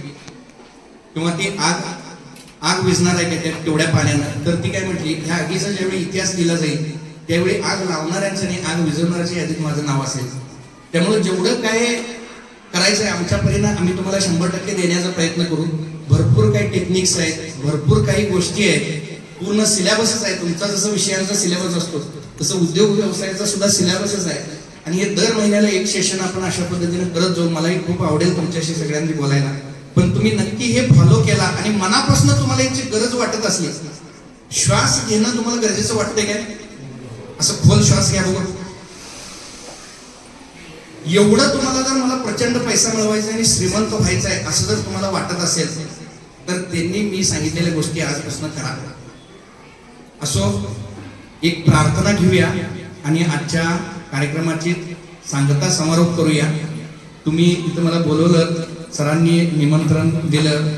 किंवा ती आग विझणार आहे का त्या तेवढ्या पाण्यानं, तर ती काय म्हटली, ह्या आगीचा ज्यावेळी इतिहास दिला जाईल त्यावेळी आग लावणाऱ्यांचं आणि आग विझवणाऱ्याच्या यादीत माझं नाव असेल. त्यामुळे जेवढं काय करायचं आहे आमच्या परीनं आम्ही तुम्हाला 100% देण्याचा प्रयत्न करू. भरपूर काही टेक्निक्स आहेत, भरपूर काही गोष्टी आहेत, पूर्ण सिलेबसच आहे. तुमचा जसं विषयांचा सिलेबस असतो तसं उद्योग व्यवसायाचा सुद्धा सिलेबसच आहे. आणि हे दर महिन्याला एक सेशन आपण अशा पद्धतीने करत जाऊ. मलाही खूप आवडेल तुमच्याशी सगळ्यांनी बोलायला. पण तुम्ही नक्की हे फॉलो केला आणि मनापासून तुम्हाला याची गरज वाटत असली, श्वास घेणं तुम्हाला गरजेचं वाटतंय काय, असं खोल श्वास घ्या बघा. एवढं तुम्हाला जर मला प्रचंड पैसा मिळवायचा आणि श्रीमंत व्हायचा आहे असं जर तुम्हाला वाटत असेल तर त्यांनी मी सांगितलेल्या गोष्टी आजपासून करा. असो, एक प्रार्थना घेऊया आणि आजच्या कार्यक्रमाची सांगता समारोप करूया. तुम्ही इथं मला बोलवलं, सरांनी निमंत्रण दिलं.